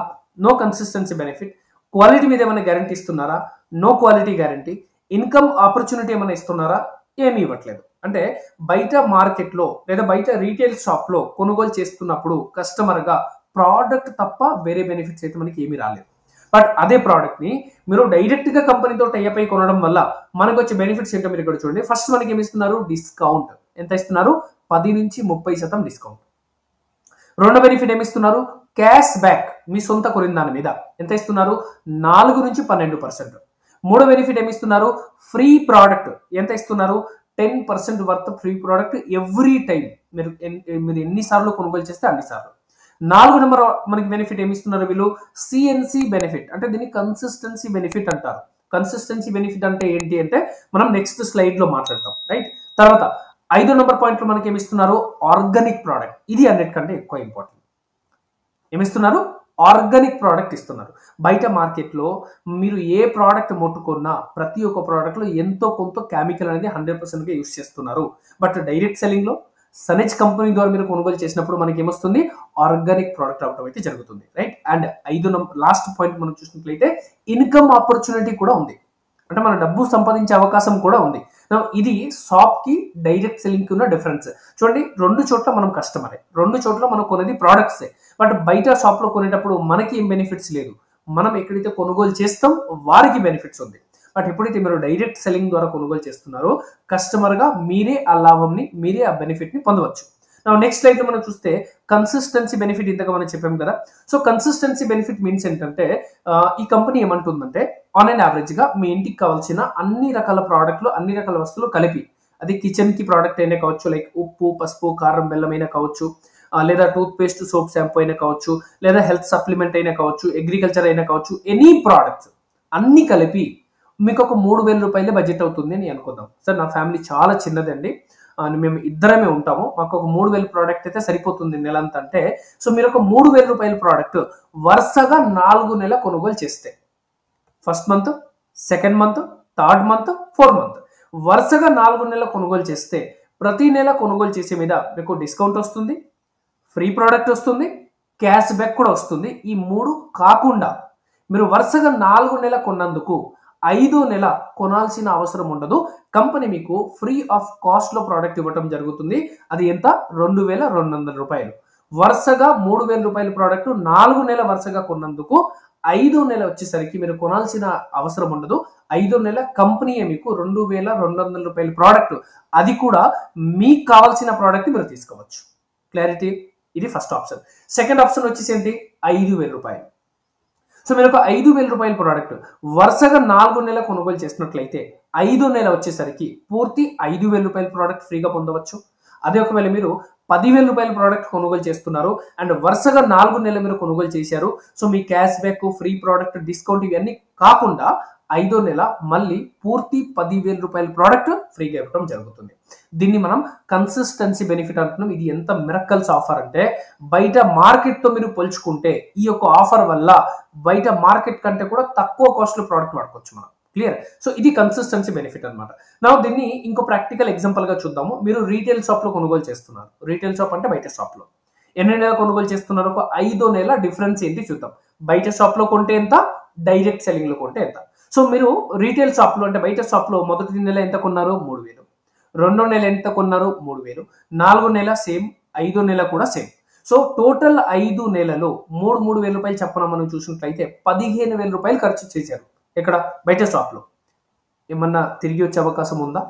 No consistency benefit. క్వాలిటీ మీద ఏమైనా గ్యారంటీ ఇస్తున్నారా? No quality guarantee. Income opportunity ఏమైనా ఇస్తున్నారా? ఏమీ ఇవ్వట్లేదు. అంటే బయట మార్కెట్ లో లేదా బయట రీటైల్ షాప్ లో కొనుగోలు చేస్తున్నప్పుడు కస్టమర్ గా ప్రోడక్ట్ తప్ప వేరే బెనిఫిట్స్ అయితే మనకి ఏమీ రాలేదు. బట్ అదే ప్రోడక్ట్ ని మీరు డైరెక్ట్ గా కంపెనీతో టైఅప్ అయి కొనడం వల్ల మనకు వచ్చే బెనిఫిట్స్ ఏంటో మీరు ఇక్కడ చూడండి. ఫస్ట్ మనకి ఏమి ఇస్తున్నారు? డిస్కౌంట్. ఎంత ఇస్తున్నారు? 10 నుంచి 30% డిస్కౌంట్. రెండో బెనిఫిట్ ఏమి ఇస్తున్నారు? Cash back. మీ సొంత కొనిన దాని మీద ఎంత ఇస్తున్నారు? 4 నుంచి 12%. మూడో బెనిఫిట్ ఏమి ఇస్తున్నారు? Free product. ఎంత ఇస్తున్నారు? 10% worth free product every time. మీరు ఎన్నిసార్లు కొనుగోలు చేస్తే అన్నిసార్లు. 4 నెంబర్ మనకి బెనిఫిట్ ఏమి ఇస్తున్నారు వీళ్ళు? CNC benefit. అంటే దీన్ని కన్సిస్టెన్సీ బెనిఫిట్ అంటారు. కన్సిస్టెన్సీ బెనిఫిట్ అంటే ఏంటి అంటే మనం నెక్స్ట్ స్లైడ్ లో మాట్లాడతాం, రైట్? తర్వాత 5వ నెంబర్ పాయింట్లో మనకి ఏమిస్తున్నారు, ఆర్గానిక్ ప్రోడక్ట్. ఇది అన్నిటికంటే ఎక్కువ ఇంపార్టెంట్. ఏమిస్తున్నారు, ఆర్గానిక్ ప్రోడక్ట్ ఇస్తున్నారు. బయట మార్కెట్లో మీరు ఏ ప్రోడక్ట్ ముట్టుకున్నా ప్రతి ఒక్క ప్రోడక్ట్లో ఎంతో కొంత కెమికల్ అనేది 100%గా యూస్ చేస్తున్నారు. బట్ డైరెక్ట్ సెల్లింగ్లో సనెజ్ కంపెనీ ద్వారా మీరు కొనుగోలు చేసినప్పుడు మనకి ఏమొస్తుంది, ఆర్గానిక్ ప్రోడక్ట్ అవడం అయితే జరుగుతుంది, రైట్. అండ్ లాస్ట్ పాయింట్ మనం చూసినట్లయితే ఇన్కమ్ ఆపర్చునిటీ కూడా ఉంది. అంటే మన డబ్బు సంపాదించే అవకాశం కూడా ఉంది. ఇది షాప్కి డైరెక్ట్ సెల్లింగ్కి ఉన్న డిఫరెన్స్. చూడండి, 2 చోట్ల మనం కస్టమరే, 2 చోట్ల మనం కొనేది ప్రోడక్ట్సే. బట్ బయట షాప్లో కొనేటప్పుడు మనకి ఏం బెనిఫిట్స్ లేదు. మనం ఎక్కడైతే కొనుగోలు చేస్తాం వారికి బెనిఫిట్స్ ఉంది. బట్ ఎప్పుడైతే మీరు డైరెక్ట్ సెల్లింగ్ ద్వారా కొనుగోలు చేస్తున్నారో కస్టమర్గా మీరే ఆ లాభంని, మీరే ఆ బెనిఫిట్ని పొందవచ్చు. నెక్స్ట్ స్లైడ్లో మనం చూస్తే కన్సిస్టెన్సీ బెనిఫిట్ ఇంతగా మనం చెప్పాం కదా. సో కన్సిస్టెన్సీ బెనిఫిట్ మీన్స్ ఏంటంటే ఈ కంపెనీ ఏమంటుందంటే ఆన్ అండ్ యావరేజ్గా మీ ఇంటికి కావాల్సిన అన్ని రకాల ప్రోడక్ట్లు, అన్ని రకాల వస్తువులు కలిపి, అది కిచెన్కి ప్రోడక్ట్ అయినా కావచ్చు, లైక్ ఉప్పు, పసుపు, కారం, బెల్లం అయినా కావచ్చు, లేదా టూత్ పేస్ట్, సోప్, షాంపూ అయినా కావచ్చు, లేదా హెల్త్ సప్లిమెంట్ అయినా కావచ్చు, అగ్రికల్చర్ అయినా కావచ్చు, ఎనీ ప్రోడక్ట్స్ అన్ని కలిపి మీకు ఒక 3,000 రూపాయలే బడ్జెట్ అవుతుంది అని అనుకుందాం. సార్ నా ఫ్యామిలీ చాలా చిన్నదండి, మేము ఇద్దరమే ఉంటాము, మాకు ఒక 3,000 ప్రోడక్ట్ అయితే సరిపోతుంది నెలంతా అంటే, సో మీరు ఒక 3,000 రూపాయల ప్రోడక్ట్ వరుసగా 4 నెలల కొనుగోలు చేస్తే, first month, second month, third month, 4th month, వరుసగా 4 నెలల కొనుగోలు చేస్తే ప్రతి నెల కొనుగోలు చేసే మీద మీకు డిస్కౌంట్ వస్తుంది, ఫ్రీ ప్రోడక్ట్ వస్తుంది, క్యాష్ బ్యాక్ కూడా వస్తుంది. ఈ 3 కాకుండా మీరు వరుసగా 4 నెలల కొన్నందుకు 5వ నెల కొనాల్సిన అవసరం ఉండదు. కంపెనీ మీకు ఫ్రీ ఆఫ్ కాస్ట్లో ప్రోడక్ట్ ఇవ్వడం జరుగుతుంది. అది ఎంత, 2,200 రూపాయలు. వరుసగా 3,000 రూపాయల ప్రోడక్ట్ 4 నెలల వరుసగా కొన్నందుకు 5వ నెల వచ్చేసరికి మీరు కొనాల్సిన అవసరం ఉండదు. 5వ నెల కంపెనీయే మీకు 2,200 రూపాయల ప్రోడక్ట్, అది కూడా మీకు కావాల్సిన ప్రోడక్ట్ మీరు తీసుకోవచ్చు. క్లారిటీ? ఇది ఫస్ట్ ఆప్షన్. సెకండ్ ఆప్షన్ వచ్చేసి ఏంటి, 5,000 రూపాయలు. సో మీరు ఒక 5,000 రూపాయల ప్రోడక్ట్ వరుసగా 4 నెలల కొనుగోలు చేసినట్లయితే 5వ నెల వచ్చేసరికి పూర్తి 5,000 రూపాయల ప్రోడక్ట్ ఫ్రీగా పొందవచ్చు. అదే ఒకవేళ మీరు 10,000 రూపాయల ప్రోడక్ట్ కొనుగోలు చేస్తున్నారు అండ్ వరుసగా 4 నెలలు మీరు కొనుగోలు చేశారు, సో మీ cash back, free product, discount ఇవన్నీ కాకుండా 5వ నెల మళ్ళీ పూర్తి 10,000 రూపాయల ప్రోడక్ట్ ఫ్రీగా ఇవ్వడం జరుగుతుంది. దీన్ని మనం కన్సిస్టెన్సీ బెనిఫిట్ అంటున్నాం. ఇది ఎంత మిరకల్స్ ఆఫర్ అంటే బయట మార్కెట్తో మీరు పోల్చుకుంటే ఈ యొక్క ఆఫర్ వల్ల బయట మార్కెట్ కంటే కూడా తక్కువ కాస్ట్లో ప్రోడక్ట్ వాడుకోవచ్చు మనం. క్లియర్? సో ఇది కన్సిస్టెన్సీ బెనిఫిట్ అనమాట. నా దీన్ని ఇంకో ప్రాక్టికల్ ఎగ్జాంపుల్గా చూద్దాము. మీరు రీటైల్ షాప్లో కొనుగోలు చేస్తున్నారు. రీటైల్ షాప్ అంటే బయట షాప్లో ఎన్ని నెలలు కొనుగోలు చేస్తున్నారు, ఒక 5వ నెల డిఫరెన్స్ ఏంటి చూద్దాం. బయట షాప్లో కొంటే ఎంత, డైరెక్ట్ సెల్లింగ్లో కొంటే ఎంత. సో మీరు రీటైల్ షాప్లో అంటే బయట షాప్లో మొదటి నెల ఎంత కొన్నారు, 3,000. 2వ నెల ఎంత కొన్నారు, 3,000. 4వ నెల సేమ్, 5వ నెల కూడా సేమ్. సో టోటల్ 5 నెలలో 3,000 రూపాయలు చెప్పన మనం చూసినట్లయితే 15,000 రూపాయలు ఖర్చు చేశారు. ఇక్కడ బయట షాప్లో ఏమన్నా తిరిగి వచ్చే అవకాశం ఉందా,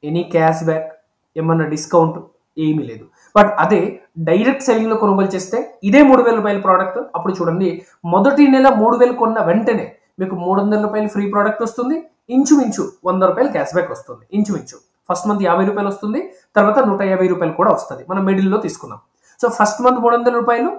ఎనీ క్యాష్ బ్యాక్, ఏమన్నా డిస్కౌంట్, ఏమీ లేదు. బట్ అదే డైరెక్ట్ సెల్లింగ్లో కొనుగోలు చేస్తే ఇదే 3,000 రూపాయల ప్రోడక్ట్, అప్పుడు చూడండి మొదటి నెల 3,000 కొన్న వెంటనే మీకు 300 రూపాయలు ఫ్రీ ప్రోడక్ట్ వస్తుంది, ఇంచుమించు 100 రూపాయలు క్యాష్ బ్యాక్ వస్తుంది. ఇంచుమించు ఫస్ట్ మంత్ 50 రూపాయలు వస్తుంది, తర్వాత 150 రూపాయలు కూడా వస్తుంది. మనం మిడిల్లో తీసుకున్నాం. సో ఫస్ట్ మంత్ 300 రూపాయలు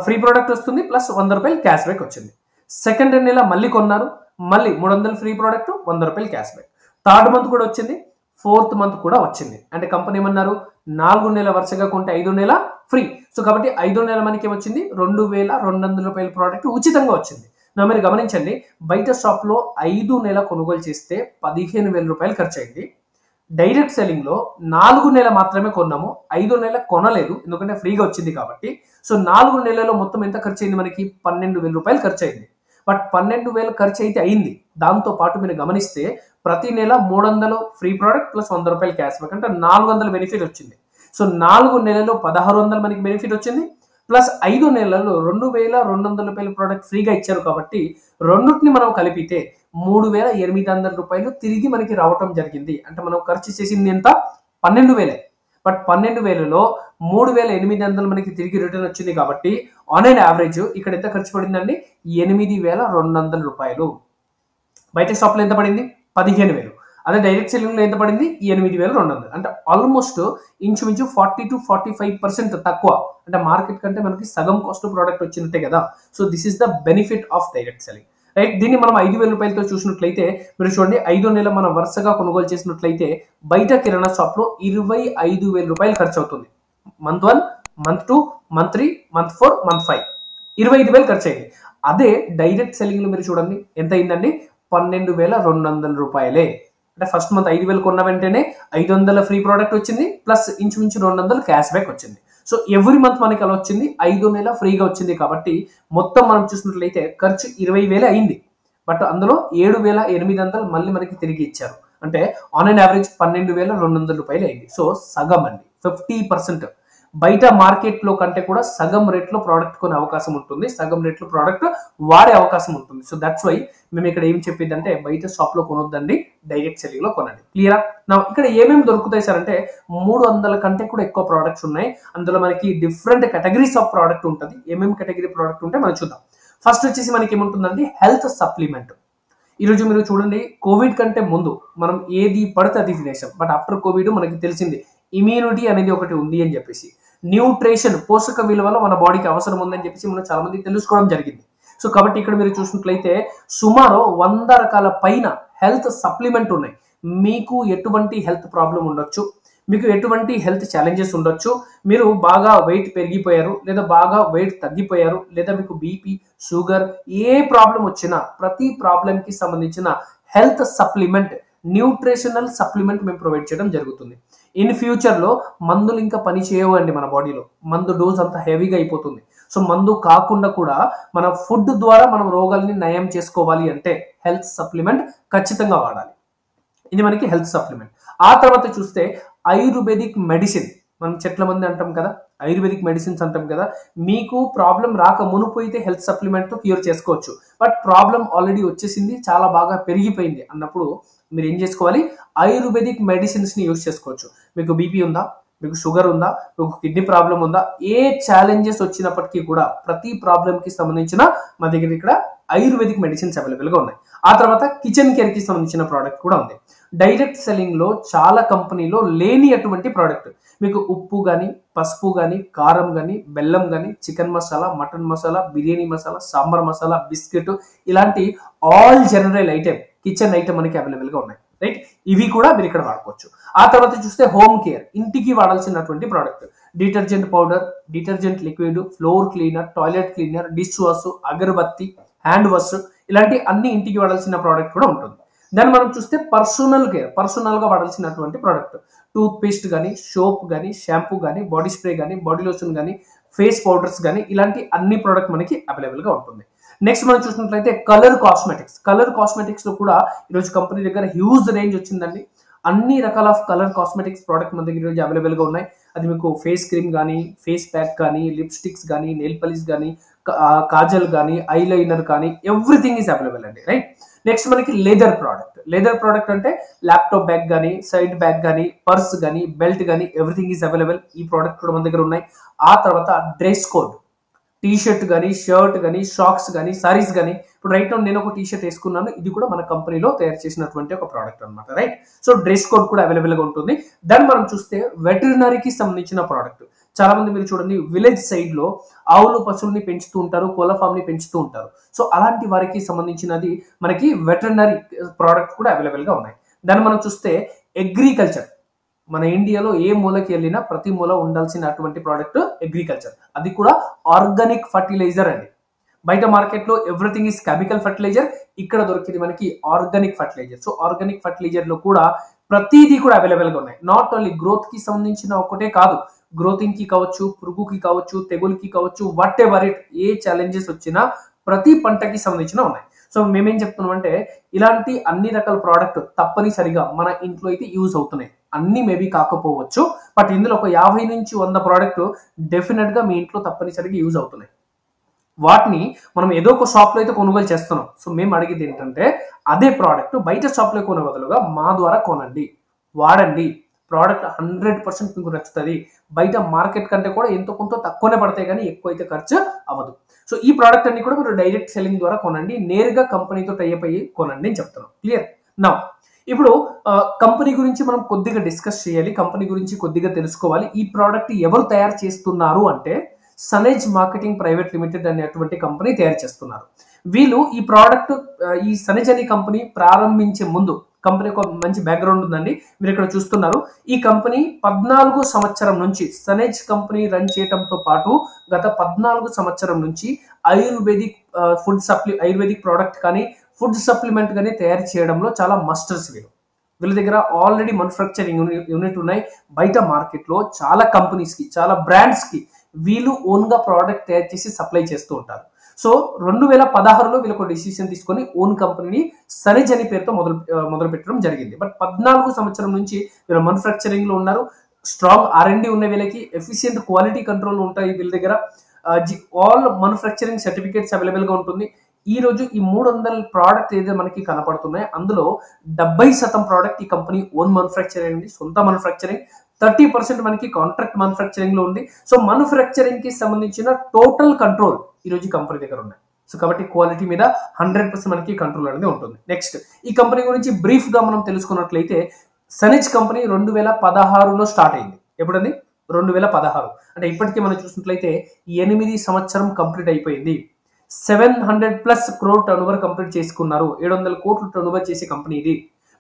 ఫ్రీ ప్రోడక్ట్ వస్తుంది, ప్లస్ 100 రూపాయలు క్యాష్ బ్యాక్ వచ్చింది. సెకండ్ నెల మళ్ళీ కొన్నారు, మళ్ళీ 300 ఫ్రీ ప్రోడక్ట్, 100 రూపాయలు క్యాష్ బ్యాక్. థర్డ్ మంత్ కూడా వచ్చింది, 4th మంత్ కూడా వచ్చింది. అంటే కంపెనీ ఏమన్నారు, 4 నెలల వరుసగా కొంటే 5వ నెల ఫ్రీ. సో కాబట్టి 5వ నెల మనకి ఏమొచ్చింది, 2,200 రూపాయల ప్రోడక్ట్ ఉచితంగా వచ్చింది. నా మీరు గమనించండి, బయట షాప్లో 5 నెల కొనుగోలు చేస్తే 15,000 రూపాయలు ఖర్చు అయింది. డైరెక్ట్ సెల్లింగ్లో 4 నెల మాత్రమే కొన్నాము, 5వ నెల కొనలేదు ఎందుకంటే ఫ్రీగా వచ్చింది కాబట్టి. సో 4 నెలలో మొత్తం ఎంత ఖర్చు అయింది, మనకి 12,000 రూపాయలు ఖర్చు అయింది. బట్ 12,000 ఖర్చు అయితే అయింది. దాంతో పాటు మీరు గమనిస్తే ప్రతి నెల 300 ఫ్రీ ప్రోడక్ట్ ప్లస్ 100 రూపాయలు క్యాష్ బ్యాక్, అంటే 400 బెనిఫిట్ వచ్చింది. సో 4 నెలలో 1,600 మనకి బెనిఫిట్ వచ్చింది, ప్లస్ 5 నెలల్లో 2,200 రూపాయల ప్రోడక్ట్ ఫ్రీగా ఇచ్చారు కాబట్టి రెండుటిని మనం కలిపితే 3,800 రూపాయలు తిరిగి మనకి రావటం జరిగింది. అంటే మనం ఖర్చు చేసింది ఎంత, 12,000. బట్ 12,000లో 3,800 మనకి తిరిగి రిటర్న్ వచ్చింది కాబట్టి ఆన్ అండ్ యావరేజ్ ఇక్కడ ఎంత ఖర్చు పడిందండి, 8,200 రూపాయలు. బయట షాప్లో ఎంత పడింది, 15,000. అదే డైరెక్ట్ సెల్లింగ్లో ఎంత పడింది, 8,200. అంటే ఆల్మోస్ట్ ఇంచుమించు 40 to 45% తక్కువ. అంటే మార్కెట్ కంటే మనకి సగం కాస్ట్ ప్రోడక్ట్ వచ్చినట్టే కదా. So this is the benefit of direct selling. Right. దీన్ని మనం 5,000 రూపాయలతో చూసినట్లయితే మీరు చూడండి 5వ నెల మనం వరుసగా కొనుగోలు చేసినట్లయితే బయట కిరాణా షాప్ లో 25,000 రూపాయలు ఖర్చు అవుతుంది. Month 1, month 2, month 3, month 4, month 5 25,000 ఖర్చు అయింది. అదే డైరెక్ట్ సెల్లింగ్ లో మీరు చూడండి ఎంత అయిందండి, 12,200 రూపాయలే. అంటే ఫస్ట్ మంత్ 5,000 కొన్న వెంటనే 500 ఫ్రీ ప్రోడక్ట్ వచ్చింది, ప్లస్ ఇంచుమించు 200 క్యాష్ బ్యాక్ వచ్చింది. సో ఎవ్రీ మంత్ మనకి అలా వచ్చింది, 5వ నెల ఫ్రీగా వచ్చింది. కాబట్టి మొత్తం మనం చూసినట్లయితే ఖర్చు 20,000 అయింది. బట్ అందులో 7,800 మళ్ళీ మనకి తిరిగి ఇచ్చారు. అంటే ఆన్ అండ్ యావరేజ్ 12,200 రూపాయలు అయింది. సో సగం అండి, 50%. బయట మార్కెట్ లో కంటే కూడా సగం రేట్ లో ప్రోడక్ట్ కొనే అవకాశం ఉంటుంది, సగం రేట్ లో ప్రోడక్ట్ వాడే అవకాశం ఉంటుంది. సో దట్స్ వై మేము ఇక్కడ ఏం చెప్పిందంటే బయట షాప్ లో కొనొద్దండి, డైరెక్ట్ సెల్లింగ్ లో కొనండి. క్లియరా? నా ఇక్కడ ఏమేమి దొరుకుతాయి సార్ అంటే 300 కంటే కూడా ఎక్కువ ప్రోడక్ట్స్ ఉన్నాయి. అందులో మనకి డిఫరెంట్ కేటగిరీస్ ఆఫ్ ప్రోడక్ట్ ఉంటుంది. ఏమేమి కేటగిరీ ప్రోడక్ట్ ఉంటే మనం చూద్దాం. ఫస్ట్ వచ్చేసి మనకి ఏముంటుందండి, హెల్త్ సప్లిమెంట్. ఈరోజు మీరు చూడండి, కోవిడ్ కంటే ముందు మనం ఏది పడితే అది తినేసాం. బట్ ఆఫ్టర్ కోవిడ్ మనకి తెలిసింది ఇమ్యూనిటీ అనేది ఒకటి ఉంది అని చెప్పేసి, న్యూట్రిషన్ పోషక విలువలో మన బాడీకి అవసరం ఉందని చెప్పేసి మనం చాలా మంది తెలుసుకోవడం జరిగింది. సో కాబట్టి ఇక్కడ మీరు చూసినట్లయితే సుమారు 100 రకాల పైన హెల్త్ సప్లిమెంట్ ఉన్నాయి. మీకు ఎటువంటి హెల్త్ ప్రాబ్లం ఉండొచ్చు, మీకు ఎటువంటి హెల్త్ ఛాలెంజెస్ ఉండొచ్చు, మీరు బాగా వెయిట్ పెరిగిపోయారు, లేదా బాగా వెయిట్ తగ్గిపోయారు, లేదా మీకు బీపీ, షుగర్, ఏ ప్రాబ్లం వచ్చినా ప్రతి ప్రాబ్లంకి సంబంధించిన హెల్త్ సప్లిమెంట్, న్యూట్రిషనల్ సప్లిమెంట్ మేము ప్రొవైడ్ చేయడం జరుగుతుంది. ఇన్ ఫ్యూచర్ లో మందులు ఇంకా పని చేయవండి మన బాడీలో, మందు డోస్ అంత హెవీగా అయిపోతుంది. సో మందు కాకుండా కూడా మన ఫుడ్ ద్వారా మనం రోగాల్ని నయం చేసుకోవాలి అంటే హెల్త్ సప్లిమెంట్ ఖచ్చితంగా వాడాలి. ఇది మనకి హెల్త్ సప్లిమెంట్. ఆ తర్వాత చూస్తే ఆయుర్వేదిక్ మెడిసిన్, మనం చెట్ల మంది అంటాం కదా, ఆయుర్వేదిక్ మెడిసిన్స్ అంటాం కదా. మీకు ప్రాబ్లం రాక మునుపు అయితే హెల్త్ సప్లిమెంట్తో క్యూర్ చేసుకోవచ్చు. బట్ ప్రాబ్లం ఆల్రెడీ వచ్చేసింది, చాలా బాగా పెరిగిపోయింది అన్నప్పుడు మీరు ఏం చేసుకోవాలి, ఆయుర్వేదిక్ మెడిసిన్స్ని యూజ్ చేసుకోవచ్చు. మీకు బీపీ ఉందా, మీకు షుగర్ ఉందా, మీకు కిడ్నీ ప్రాబ్లం ఉందా, ఏ ఛాలెంజెస్ వచ్చినప్పటికీ కూడా ప్రతి ప్రాబ్లంకి సంబంధించిన మా దగ్గర ఇక్కడ ఆయుర్వేదిక్ మెడిసిన్స్ అవైలబుల్గా ఉన్నాయి. ఆ తర్వాత కిచెన్ కేర్కి సంబంధించిన ప్రోడక్ట్ కూడా ఉంది. డైరెక్ట్ సెల్లింగ్లో చాలా కంపెనీలో లేని అటువంటి ప్రోడక్ట్, మీకు ఉప్పు కానీ, పసుపు కానీ, కారం కానీ, బెల్లం కానీ, chicken masala, mutton masala, biryani masala, sambar masala, biscuit, ఇలాంటి all general item, kitchen item మనకి అవైలబుల్గా ఉన్నాయి. రైట్, ఇవి కూడా మీరు ఇక్కడ వాడుకోవచ్చు. ఆ తర్వాత చూస్తే హోమ్ కేర్, ఇంటికి వాడాల్సినటువంటి product, detergent powder, detergent liquid, floor cleaner, toilet cleaner, dish wash, అగరబత్తి, హ్యాండ్ వాష్, ఇలాంటి అన్ని ఇంటికి వాడాల్సిన ప్రోడక్ట్ కూడా ఉంటుంది. దాన్ని మనం చూస్తే పర్సనల్ కేర్, పర్సనల్గా వాడాల్సినటువంటి ప్రోడక్ట్, టూత్ పేస్ట్ కానీ, సోప్ కానీ, షాంపూ కానీ, బాడీ స్ప్రే కానీ, బాడీ లోషన్ కానీ, ఫేస్ పౌడర్స్ కానీ, ఇలాంటి అన్ని ప్రోడక్ట్ మనకి అవైలబుల్గా ఉంటుంది. నెక్స్ట్ మనం చూసినట్లయితే కలర్ కాస్మెటిక్స్. కలర్ కాస్మెటిక్స్ లో కూడా ఈరోజు కంపెనీ దగ్గర హ్యూజ్ రేంజ్ వచ్చిందండి. అన్ని రకాల కలర్ కాస్మెటిక్స్ ప్రోడక్ట్ మన దగ్గర ఈరోజు అవైలబుల్గా ఉన్నాయి. అది మీకు ఫేస్ క్రీమ్ కానీ, ఫేస్ ప్యాక్ కానీ, లిప్స్టిక్స్ కానీ, నెయిల్ పాలిష్ కానీ, కాజల్ కానీ, ఐలైనర్ కానీ, ఎవ్రీథింగ్ ఈజ్ అవైలబుల్ అండి. రైట్. నెక్స్ట్ మనకి లెదర్ ప్రోడక్ట్. లెదర్ ప్రోడక్ట్ అంటే ల్యాప్టాప్ బ్యాగ్ కానీ, సైడ్ బ్యాగ్ కానీ, పర్స్ కానీ, బెల్ట్ కానీ, ఎవ్రీథింగ్ ఈజ్ అవైలబుల్. ఈ ప్రోడక్ట్ కూడా మన దగ్గర ఉన్నాయి. ఆ తర్వాత డ్రెస్ కోడ్, టీ షర్ట్ కానీ, షర్ట్ కానీ, షాక్స్ కానీ, సారీస్ కానీ. ఇప్పుడు రైట్ నౌ నేను ఒక టీ షర్ట్ వేసుకున్నాను, ఇది కూడా మన కంపెనీలో తయారు చేసినటువంటి ఒక ప్రోడక్ట్ అనమాట. రైట్. సో డ్రెస్ కోడ్ కూడా అవైలబుల్గా ఉంటుంది. దాన్ని మనం చూస్తే వెటరినరీకి సంబంధించిన ప్రోడక్ట్. చాలా మంది మీరు చూడండి, విలేజ్ సైడ్ లో ఆవులు పశువుల్ని పెంచుతూ ఉంటారు, కోళ్ళ ఫామ్ ని పెంచుతూ ఉంటారు. సో అలాంటి వారికి సంబంధించినది మనకి వెటరినరీ ప్రోడక్ట్ కూడా అవైలబుల్గా ఉన్నాయి. దాన్ని మనం చూస్తే అగ్రికల్చర్, మన ఇండియాలో ఏ మూలకి వెళ్ళినా ప్రతి మూల ఉండాల్సినటువంటి ప్రోడక్ట్ అగ్రికల్చర్. అది కూడా ఆర్గానిక్ ఫర్టిలైజర్ అండి. బయట మార్కెట్లో ఎవ్రీథింగ్ ఈస్ కెమికల్ ఫర్టిలైజర్, ఇక్కడ దొరికింది మనకి organic fertiliser. So organic fertiliser లో కూడా ప్రతిదీ కూడా అవైలబుల్గా ఉన్నాయి. నాట్ ఓన్లీ గ్రోత్ కి సంబంధించిన ఒకటే కాదు, గ్రోతింగ్ కి కావచ్చు, పురుగుకి కావచ్చు, తెగులుకి కావచ్చు, what ever it, A challenges వచ్చినా ప్రతి పంటకి సంబంధించిన ఉన్నాయి. సో మేమేం చెప్తున్నాం అంటే ఇలాంటి అన్ని రకాల ప్రోడక్ట్ తప్పనిసరిగా మన ఇంట్లో అయితే యూజ్ అవుతున్నాయి. అన్ని మేబీ కాకపోవచ్చు, బట్ ఇందులో ఒక 50 నుంచి 100 ప్రోడక్ట్ డెఫినెట్ గా మీ ఇంట్లో తప్పనిసరిగా యూజ్ అవుతున్నాయి. వాటిని మనం ఏదో ఒక షాప్ లో అయితే కొనుగోలు చేస్తున్నాం. సో మేము అడిగేది ఏంటంటే అదే ప్రోడక్ట్ బయట షాప్ లో కొనే బదులుగా మా ద్వారా కొనండి, వాడండి. ప్రోడక్ట్ 100% మీకు నచ్చుతుంది. బయట మార్కెట్ కంటే కూడా ఎంతో కొంత తక్కువనే పడతాయి, కానీ ఎక్కువ అయితే ఖర్చు అవ్వదు. సో ఈ ప్రోడక్ట్ అన్ని కూడా మీరు డైరెక్ట్ సెల్లింగ్ ద్వారా కొనండి, నేరుగా కంపెనీతో టైఅప్ అయ్యి కొనండి అని చెప్తున్నాం. క్లియర్? నా ఇప్పుడు కంపెనీ గురించి మనం కొద్దిగా డిస్కస్ చేయాలి, కంపెనీ గురించి కొద్దిగా తెలుసుకోవాలి. ఈ ప్రోడక్ట్ ఎవరు తయారు చేస్తున్నారు అంటే సనేజ్ మార్కెటింగ్ ప్రైవేట్ లిమిటెడ్ అనేటువంటి కంపెనీ తయారు చేస్తున్నారు. వీళ్ళు ఈ ప్రోడక్ట్ ఈ సనిజ్ అనే కంపెనీ ప్రారంభించే ముందు కంపెనీకి ఒక మంచి బ్యాక్గ్రౌండ్ ఉందండి. మీరు ఇక్కడ చూస్తున్నారు, ఈ కంపెనీ 14 సంవత్సరం నుంచి సనేజ్ కంపెనీ రన్ చేయడంతో పాటు గత 14 సంవత్సరం నుంచి ఆయుర్వేదిక్ ఆయుర్వేదిక్ ప్రోడక్ట్ కానీ ఫుడ్ సప్లిమెంట్ కానీ తయారు చేయడంలో చాలా మాస్టర్స్ వీళ్ళ దగ్గర ఆల్రెడీ మ్యానుఫ్యాక్చరింగ్ యూనిట్ ఉన్నాయి. బయట మార్కెట్లో చాలా కంపెనీస్కి, చాలా బ్రాండ్స్కి వీళ్ళు ఓన్గా ప్రోడక్ట్ తయారు చేసి సప్లై చేస్తూ ఉంటారు. సో 2016లో వీళ్ళకు డిసిషన్ తీసుకొని ఓన్ కంపెనీని సనిజ్ అనే పేరుతో మొదలు పెట్టడం జరిగింది. బట్ 14 సంవత్సరం నుంచి వీళ్ళు మ్యానుఫ్యాక్చరింగ్ లో ఉన్నారు. స్ట్రాంగ్ R&D ఉన్న వీళ్ళకి, ఎఫిషియెంట్ క్వాలిటీ కంట్రోల్ ఉంటాయి వీళ్ళ దగ్గర. ఆల్ మ్యానుఫ్యాక్చరింగ్ సర్టిఫికేట్స్ అవైలబుల్ గా ఉంటుంది. ఈ రోజు ఈ 300 ప్రోడక్ట్ ఏదైతే మనకి కనపడుతున్నాయి అందులో 70% ప్రోడక్ట్ ఈ కంపెనీ ఓన్ మ్యానుఫ్యాక్చరింగ్ అండి, సొంత మ్యానుఫ్యాక్చరింగ్. 30% మనకి కాంట్రాక్ట్ మ్యానుఫ్యాక్చరింగ్ లో ఉంది. సో మ్యానుఫ్యాక్చరింగ్ కి సంబంధించిన టోటల్ కంట్రోల్ ఈ రోజు కంపెనీ దగ్గర ఉన్నాయి. సో కాబట్టి క్వాలిటీ మీద 100% మనకి కంట్రోల్ అనేది ఉంటుంది. నెక్స్ట్ ఈ కంపెనీ గురించి బ్రీఫ్ గా మనం తెలుసుకున్నట్లయితే సనిజ్ కంపెనీ 2016లో స్టార్ట్ అయింది. ఎప్పుడండి? 2016. అంటే ఇప్పటికీ మనం చూసినట్లయితే 8 సంవత్సరం కంప్లీట్ అయిపోయింది. 700+ crore టర్నోవర్ కంప్లీట్ చేసుకున్నారు. 700 కోట్లు టర్నోవర్ చేసే కంపెనీ ఇది.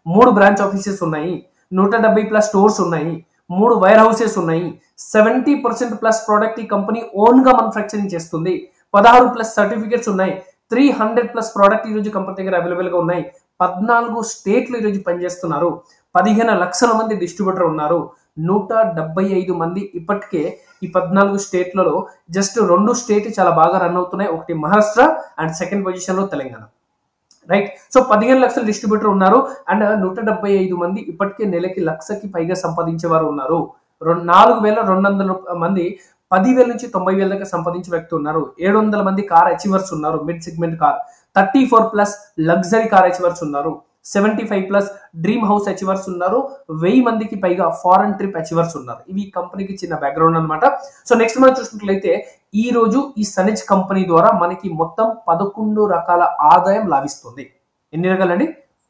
3 బ్రాంచ్ ఆఫీసెస్ ఉన్నాయి, 170+ స్టోర్స్ ఉన్నాయి, 3 వైర్ హౌసెస్ ఉన్నాయి. 70%+ ప్రోడక్ట్ ఈ కంపెనీ ఓన్ గా మ్యానుఫ్యాక్చరింగ్ చేస్తుంది. 16+ సర్టిఫికేట్స్ ఉన్నాయి. 300+ ప్రోడక్ట్ ఈ రోజు కంపెనీ దగ్గర అవైలబుల్ గా ఉన్నాయి. 14 స్టేట్లు ఈ రోజు పనిచేస్తున్నారు. 15 లక్షల మంది డిస్ట్రిబ్యూటర్ ఉన్నారు. 175 మంది ఇప్పటికే ఈ 14 స్టేట్లలో జస్ట్ 2 స్టేట్ చాలా బాగా రన్ అవుతున్నాయి. ఒకటి మహారాష్ట్ర అండ్ సెకండ్ పొజిషన్ లో తెలంగాణ. రైట్. సో 15 లక్షల డిస్ట్రిబ్యూటర్ ఉన్నారు అండ్ 175 మంది ఇప్పటికే నెలకి లక్షకి పైగా సంపాదించేవారు ఉన్నారు. 4200 మంది 10,000 నుంచి 90,000 దాకా సంపాదించే వ్యక్తి ఉన్నారు. 700 మంది కార్ అచీవర్స్ ఉన్నారు, mid segment car. 34+ luxury car achievers ఉన్నారు. 75+ డ్రీమ్ హౌస్ అచీవర్స్ ఉన్నారు. 1000 మందికి పైగా ఫారెన్ ట్రిప్ అచీవర్స్ ఉన్నారు. ఇవి కంపెనీకి చిన్న బ్యాక్గ్రౌండ్ అనమాట. సో నెక్స్ట్ మనం చూసినట్లయితే ఈ రోజు ఈ సనిజ్ కంపెనీ ద్వారా మనకి మొత్తం 11 రకాల ఆదాయం లాభిస్తుంది. ఎన్ని రకాలండి?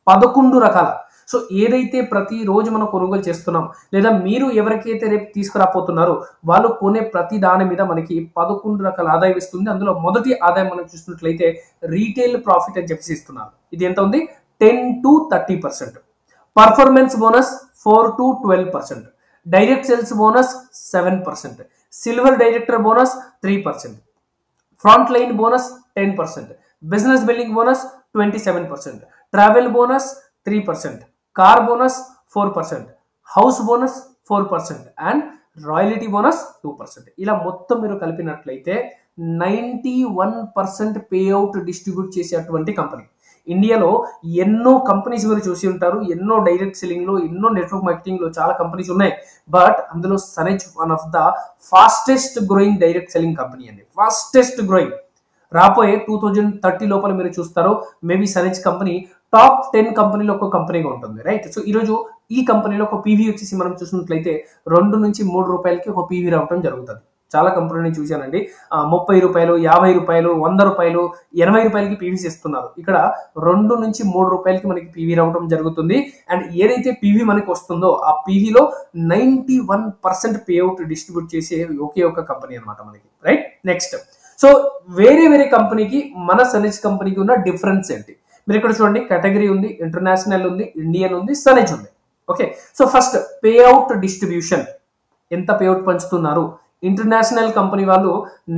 11 రకాల. సో ఏదైతే ప్రతి రోజు మనం కొనుగోలు చేస్తున్నాం లేదా మీరు ఎవరికైతే రేపు తీసుకురాపోతున్నారో వాళ్ళు కొనే ప్రతి దాని మీద మనకి 11 రకాల ఆదాయం ఇస్తుంది. అందులో మొదటి ఆదాయం మనం చూసినట్లయితే రీటైల్ ప్రాఫిట్ అని చెప్పేసి ఇస్తున్నారు. ఇది ఎంత ఉంది? 10 to 30%. Performance bonus 4 to 12%. Direct sales bonus 7%. Silver director bonus 3%. Front line bonus 10%. Business building bonus 27%. Travel bonus 3%. Car bonus 4%. House bonus 4% and royalty bonus 2%. ఇలా మొత్తం మీరు కలిపినట్లయితే 91% పేఅవుట్ డిస్ట్రిబ్యూట్ చేసేటువంటి కంపెనీ. ఇండియాలో ఎన్నో కంపెనీస్ మీరు చూసి ఉంటారు, ఎన్నో డైరెక్ట్ సెల్లింగ్ లో, ఎన్నో నెట్వర్క్ మార్కెటింగ్ లో చాలా కంపెనీస్ ఉన్నాయి. బట్ అందులో సనిజ్ one of the fastest growing direct selling company అండి. Fastest growing. రాబోయే 2030 లోపల మీరు చూస్తారు మేబీ సనిజ్ కంపెనీ టాప్ 10 కంపెనీలో ఒక కంపెనీగా ఉంటుంది. రైట్. సో ఈరోజు ఈ కంపెనీలో ఒక పీవీ వచ్చేసి మనం చూసినట్లయితే 2 నుంచి 3 రూపాయలకి ఒక పీవీ రావడం జరుగుతుంది. చాలా కంపెనీని చూశానండి. 30 రూపాయలు, 50 రూపాయలు, 100 రూపాయలు, 80 రూపాయలకి పీవీస్ ఇస్తున్నారు. ఇక్కడ 2 నుంచి 3 రూపాయలకి మనకి పీవీ రావడం జరుగుతుంది. అండ్ ఏదైతే పీవీ మనకి వస్తుందో ఆ పీవీలో 91% పేఅవుట్ డిస్ట్రిబ్యూట్ చేసే ఒకే ఒక కంపెనీ అనమాట మనకి. రైట్. నెక్స్ట్ సో వేరే వేరే కంపెనీకి మన సనిజ్ కంపెనీకి ఉన్న డిఫరెన్స్ ఏంటి? మీరు ఇక్కడ చూడండి, కేటగిరీ ఉంది, ఇంటర్నేషనల్ ఉంది, ఇండియన్ ఉంది, సనిజ్ ఉంది. Okay. So first payout distribution. ఎంత పేఅవుట్ పంచుతున్నారు? ఇంటర్నేషనల్ కంపెనీ వాళ్ళు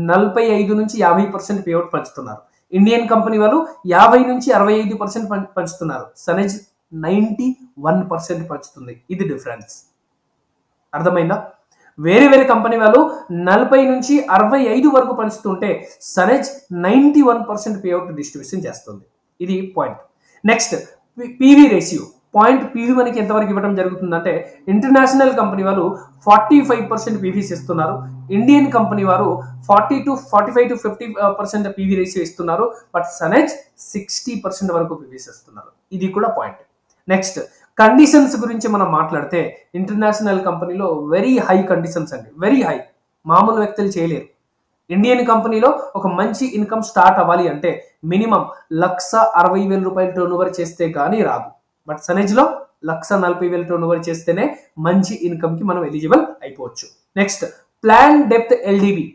45 నుంచి 50% పేఅవుట్ పంచుతున్నారు. ఇండియన్ కంపెనీ వాళ్ళు 50 నుంచి 65% పంచుతున్నారు. సనిజ్ 91% పంచుతుంది. ఇది డిఫరెన్స్. అర్థమైందా? వేరే వేరే కంపెనీ వాళ్ళు 40 నుంచి 65 వరకు పంచుతుంటే సనిజ్ 91% పేఅవుట్ డిస్ట్రిబ్యూషన్ చేస్తుంది. ఇది point. Next PV ratio. Point PV మనకి ఎంతవరకు ఇవ్వడం జరుగుతుందంటే ఇంటర్నేషనల్ కంపెనీ వాళ్ళు 45% పీవీస్ ఇస్తున్నారు. ఇండియన్ కంపెనీ వారు 45 to 50% పీవీ రేషియో ఇస్తున్నారు. బట్ సనిజ్ 60% వరకు పీవీస్ ఇస్తున్నారు. ఇది కూడా పాయింట్. నెక్స్ట్ కండిషన్స్ గురించి మనం మాట్లాడితే ఇంటర్నేషనల్ కంపెనీలో వెరీ హై కండిషన్స్ అండి, వెరీ హై. మామూలు వ్యక్తులు చేయలేరు. ఇండియన్ కంపెనీలో ఒక మంచి ఇన్కమ్ స్టార్ట్ అవ్వాలి అంటే మినిమం 1,60,000 రూపాయలు టర్నోవర్ చేస్తే కానీ రాదు. బట్ సనిజ్ లో 1,40,000 టర్నోవర్ చేస్తేనే మంచి ఇన్కమ్ కి మనం ఎలిజిబుల్ అయిపోవచ్చు. Next plan depth LDB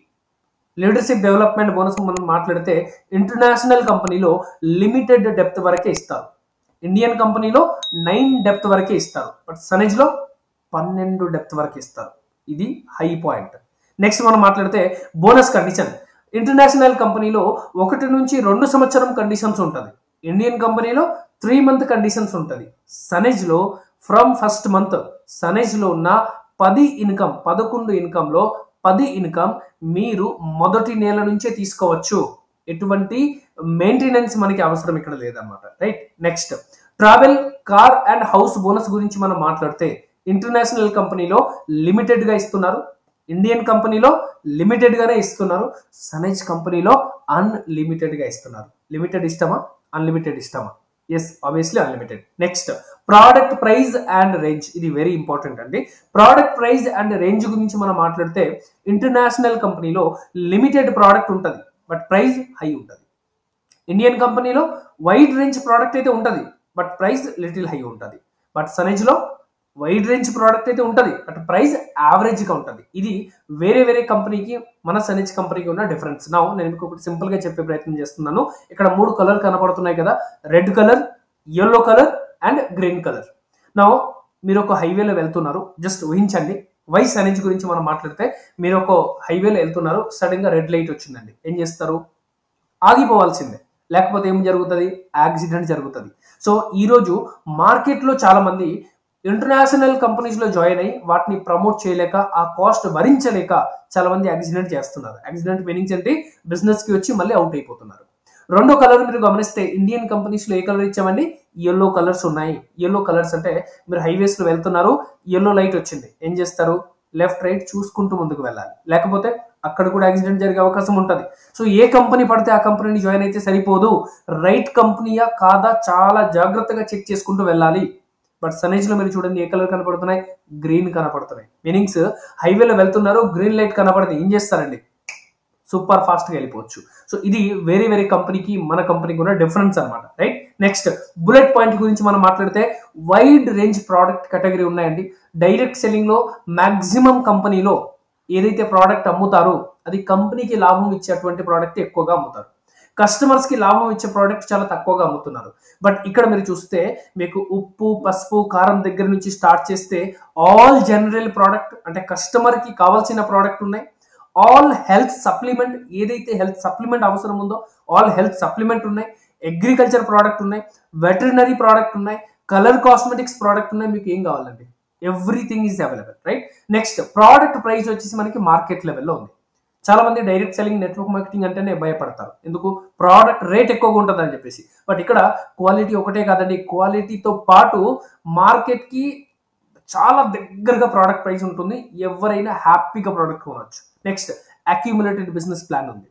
leadership development bonus మనం మాట్లాడితే ఇంటర్నేషనల్ కంపెనీలో లిమిటెడ్ డెప్త్ వరకే ఇస్తారు. ఇండియన్ కంపెనీలో 9 డెప్త్ వరకే ఇస్తారు, బట్ సనేజ్లో 12 డెప్త్ వరకు ఇస్తారు. ఇది హై పాయింట్. నెక్స్ట్ మనం మాట్లాడితే బోనస్ కండిషన్. ఇంటర్నేషనల్ కంపెనీలో 1 నుంచి 2 సంవత్సరం కండిషన్స్ ఉంటుంది. ఇండియన్ కంపెనీలో 3 మంత్ కండిషన్స్ ఉంటుంది. సనేజ్లో ఫ్రమ్ ఫస్ట్ మంత్ సనేజ్లో ఉన్న 11 ఇన్కంలో 10 ఇన్కమ్ మీరు మొదటి నెల నుంచే తీసుకోవచ్చు. ఎటువంటి మెయింటెనెన్స్ మనకి అవసరం ఇక్కడ లేదన్నమాట. Right. Next travel, car and house bonus గురించి మనం మాట్లాడితే ఇంటర్నేషనల్ కంపెనీలో లిమిటెడ్ గా ఇస్తున్నారు, ఇండియన్ కంపెనీలో లిమిటెడ్ గానే ఇస్తున్నారు, సనేజ్ కంపెనీలో అన్లిమిటెడ్ గా ఇస్తున్నారు. లిమిటెడ్ ఇష్టమా, అన్లిమిటెడ్ ఇష్టమా? Yes, obviously unlimited. Next product price and range. ఇది వెరీ ఇంపార్టెంట్ అండి. ప్రోడక్ట్ ప్రైస్ అండ్ రేంజ్ గురించి మనం మాట్లాడితే ఇంటర్నేషనల్ కంపెనీలో లిమిటెడ్ ప్రోడక్ట్ ఉంటుంది, బట్ ప్రైస్ హై ఉంటుంది. ఇండియన్ కంపెనీలో వైడ్ రేంజ్ ప్రోడక్ట్ అయితే ఉంటుంది, బట్ ప్రైస్ లిటిల్ హై ఉంటుంది. బట్ సనేజ్లో వైడ్ రేంజ్ ప్రోడక్ట్ అయితే ఉంటుంది, బట్ ప్రైస్ యావరేజ్గా ఉంటుంది. ఇది వేరే వేరే కంపెనీకి మన సనేజ్ కంపెనీకి ఉన్న డిఫరెన్స్. నా నేను మీకు ఒకటి సింపుల్గా చెప్పే ప్రయత్నం చేస్తున్నాను. ఇక్కడ 3 కలర్ కనపడుతున్నాయి కదా, red colour, yellow colour and green colour. నా మీరు ఒక హైవేలో వెళ్తున్నారు, జస్ట్ ఊహించండి. వై సనేజ్ గురించి మనం మాట్లాడితే మీరు ఒక హైవేలో వెళ్తున్నారు, సడన్ గా రెడ్ లైట్ వచ్చిందండి, ఏం చేస్తారు? ఆగిపోవాల్సిందే, లేకపోతే ఏం జరుగుతుంది? యాక్సిడెంట్ జరుగుతుంది. సో ఈరోజు మార్కెట్లో చాలా మంది ఇంటర్నేషనల్ కంపెనీస్ లో జాయిన్ అయ్యి వాటిని ప్రమోట్ చేయలేక, ఆ కాస్ట్ భరించలేక చాలా మంది యాక్సిడెంట్ చేస్తున్నారు. యాక్సిడెంట్ మీనింగ్స్ ఏంటి? బిజినెస్ కి వచ్చి మళ్ళీ అవుట్ అయిపోతున్నారు. రెండో కలర్ మీరు గమనిస్తే ఇండియన్ కంపెనీస్ లో ఏ కలర్ ఇచ్చామండి? ఎల్లో కలర్స్ ఉన్నాయి. ఎల్లో కలర్స్ అంటే మీరు హైవేస్ లో వెళ్తున్నారు, ఎల్లో లైట్ వచ్చింది, ఏం చేస్తారు? లెఫ్ట్ రైట్ చూసుకుంటూ ముందుకు వెళ్ళాలి, లేకపోతే అక్కడ కూడా యాక్సిడెంట్ జరిగే అవకాశం ఉంటుంది. సో ఏ కంపెనీ పడితే ఆ కంపెనీని జాయిన్ అయితే సరిపోదు, రైట్ కంపెనీయా కాదా చాలా జాగ్రత్తగా చెక్ చేసుకుంటూ వెళ్ళాలి. బట్ సనేజ్ లో మీరు చూడండి, ఏ కలర్ కనపడుతున్నాయి? గ్రీన్ కనపడుతున్నాయి. మీనింగ్స్ హైవేలో వెళ్తున్నారు, గ్రీన్ లైట్ కనపడితే ఏం చేస్తారండి? సూపర్ ఫాస్ట్ గా వెళ్ళిపోవచ్చు. సో ఇది వేరే వేరే కంపెనీకి మన కంపెనీకి ఉన్న డిఫరెన్స్ అనమాట. రైట్. నెక్స్ట్ బుల్లెట్ పాయింట్ గురించి మనం మాట్లాడితే వైడ్ రేంజ్ ప్రోడక్ట్ కేటగిరీ ఉన్నాయండి. డైరెక్ట్ సెల్లింగ్ లో మాక్సిమం కంపెనీలో ఏదైతే ప్రోడక్ట్ అమ్ముతారో అది కంపెనీకి లాభం ఇచ్చేటువంటి ప్రోడక్ట్ ఎక్కువగా అమ్ముతారు. కస్టమర్స్ కి లాభం ఇచ్చే ప్రోడక్ట్ చాలా తక్కువగా అమ్ముతున్నారు. బట్ ఇక్కడ మీరు చూస్తే మీకు ఉప్పు, పసుపు, కారం దగ్గర నుంచి స్టార్ట్ చేస్తే ఆల్ జనరల్ ప్రోడక్ట్, అంటే కస్టమర్ కి కావాల్సిన ప్రోడక్ట్ ఉన్నాయి. ఆల్ హెల్త్ సప్లిమెంట్, ఏదైతే హెల్త్ సప్లిమెంట్ అవసరం ఉందో ఆల్ హెల్త్ సప్లిమెంట్ ఉన్నాయి. అగ్రికల్చర్ ప్రోడక్ట్ ఉన్నాయి, వెటరినరీ ప్రోడక్ట్ ఉన్నాయి, కలర్ కాస్మెటిక్స్ ప్రోడక్ట్ ఉన్నాయి. మీకు ఏం కావాలండి? Everything is available. Right. Next product price వచ్చేసి మనకి మార్కెట్ లెవెల్లో ఉంది. చాలా మంది డైరెక్ట్ సెల్లింగ్, నెట్వర్క్ మార్కెటింగ్ అంటేనే భయపడతారు. ఎందుకు? ప్రోడక్ట్ రేట్ ఎక్కువగా ఉంటుంది అని చెప్పేసి. బట్ ఇక్కడ క్వాలిటీ ఒకటే కాదండి, క్వాలిటీతో పాటు మార్కెట్ కి చాలా దగ్గరగా ప్రోడక్ట్ ప్రైస్ ఉంటుంది. ఎవరైనా హ్యాపీగా ప్రోడక్ట్ కొనవచ్చు. నెక్స్ట్ అక్యూములేటెడ్ బిజినెస్ ప్లాన్ ఉంది.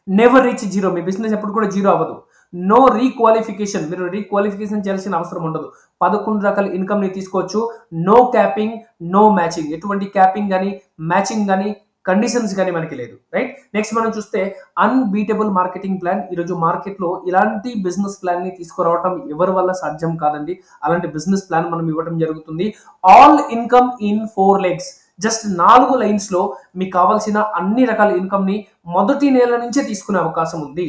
Never reach zero. మీ బిజినెస్ ఎప్పుడు కూడా జీరో అవ్వదు. నో రీక్వాలిఫికేషన్, మీరు రీక్వాలిఫికేషన్ చేయాల్సిన అవసరం ఉండదు. 11 రకాల ఇన్కమ్ ని తీసుకోవచ్చు. No capping, no matching. ఎటువంటి క్యాపింగ్ కానీ మ్యాచింగ్ కానీ కండిషన్స్ కానీ మనకి లేదు. రైట్. నెక్స్ట్ మనం చూస్తే అన్బీటబుల్ మార్కెటింగ్ ప్లాన్. ఈరోజు మార్కెట్లో ఇలాంటి బిజినెస్ ప్లాన్ ని తీసుకురావటం ఎవరి వల్ల సాధ్యం కాదండి. అలాంటి బిజినెస్ ప్లాన్ మనం ఇవ్వడం జరుగుతుంది. All income in 4 legs. Just 4 lines లో మీకు కావాల్సిన అన్ని రకాల ఇన్కమ్ ని మొదటి నెల నుంచే తీసుకునే అవకాశం ఉంది.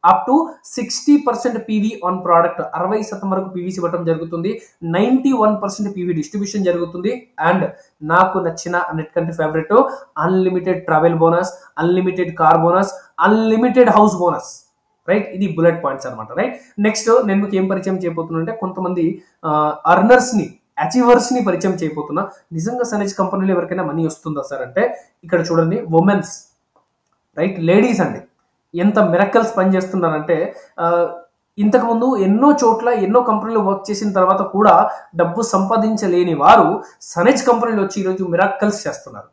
Up to 60% PV on product, 60% వరకు పీవీసీ ఇవ్వడం జరుగుతుంది. 91% పీవీ డిస్ట్రిబ్యూషన్ జరుగుతుంది. అండ్ నాకు నచ్చిన అన్నిటికంటే favourite unlimited travel bonus, unlimited car bonus, unlimited house bonus. Right. ఇది బుల్లెట్ పాయింట్స్ అనమాట. రైట్. నెక్స్ట్ నేను మీకు ఏం పరిచయం చేయబోతున్నా అంటే కొంతమంది అర్నర్స్ ని, అచీవర్స్ ని పరిచయం చేయబోతున్నా. నిజంగా సనేజ్ కంపెనీలో ఎవరికైనా మనీ వస్తుందా సార్ అంటే ఇక్కడ చూడండి, ఉమెన్స్, రైట్, లేడీస్ అండి ఎంత మిరకల్స్ పనిచేస్తున్నారంటే ఇంతకుముందు ఎన్నో చోట్ల ఎన్నో కంపెనీలు వర్క్ చేసిన తర్వాత కూడా డబ్బు సంపాదించలేని వారు సనేజ్ కంపెనీలో వచ్చి ఈరోజు మిరకల్స్ చేస్తున్నారు.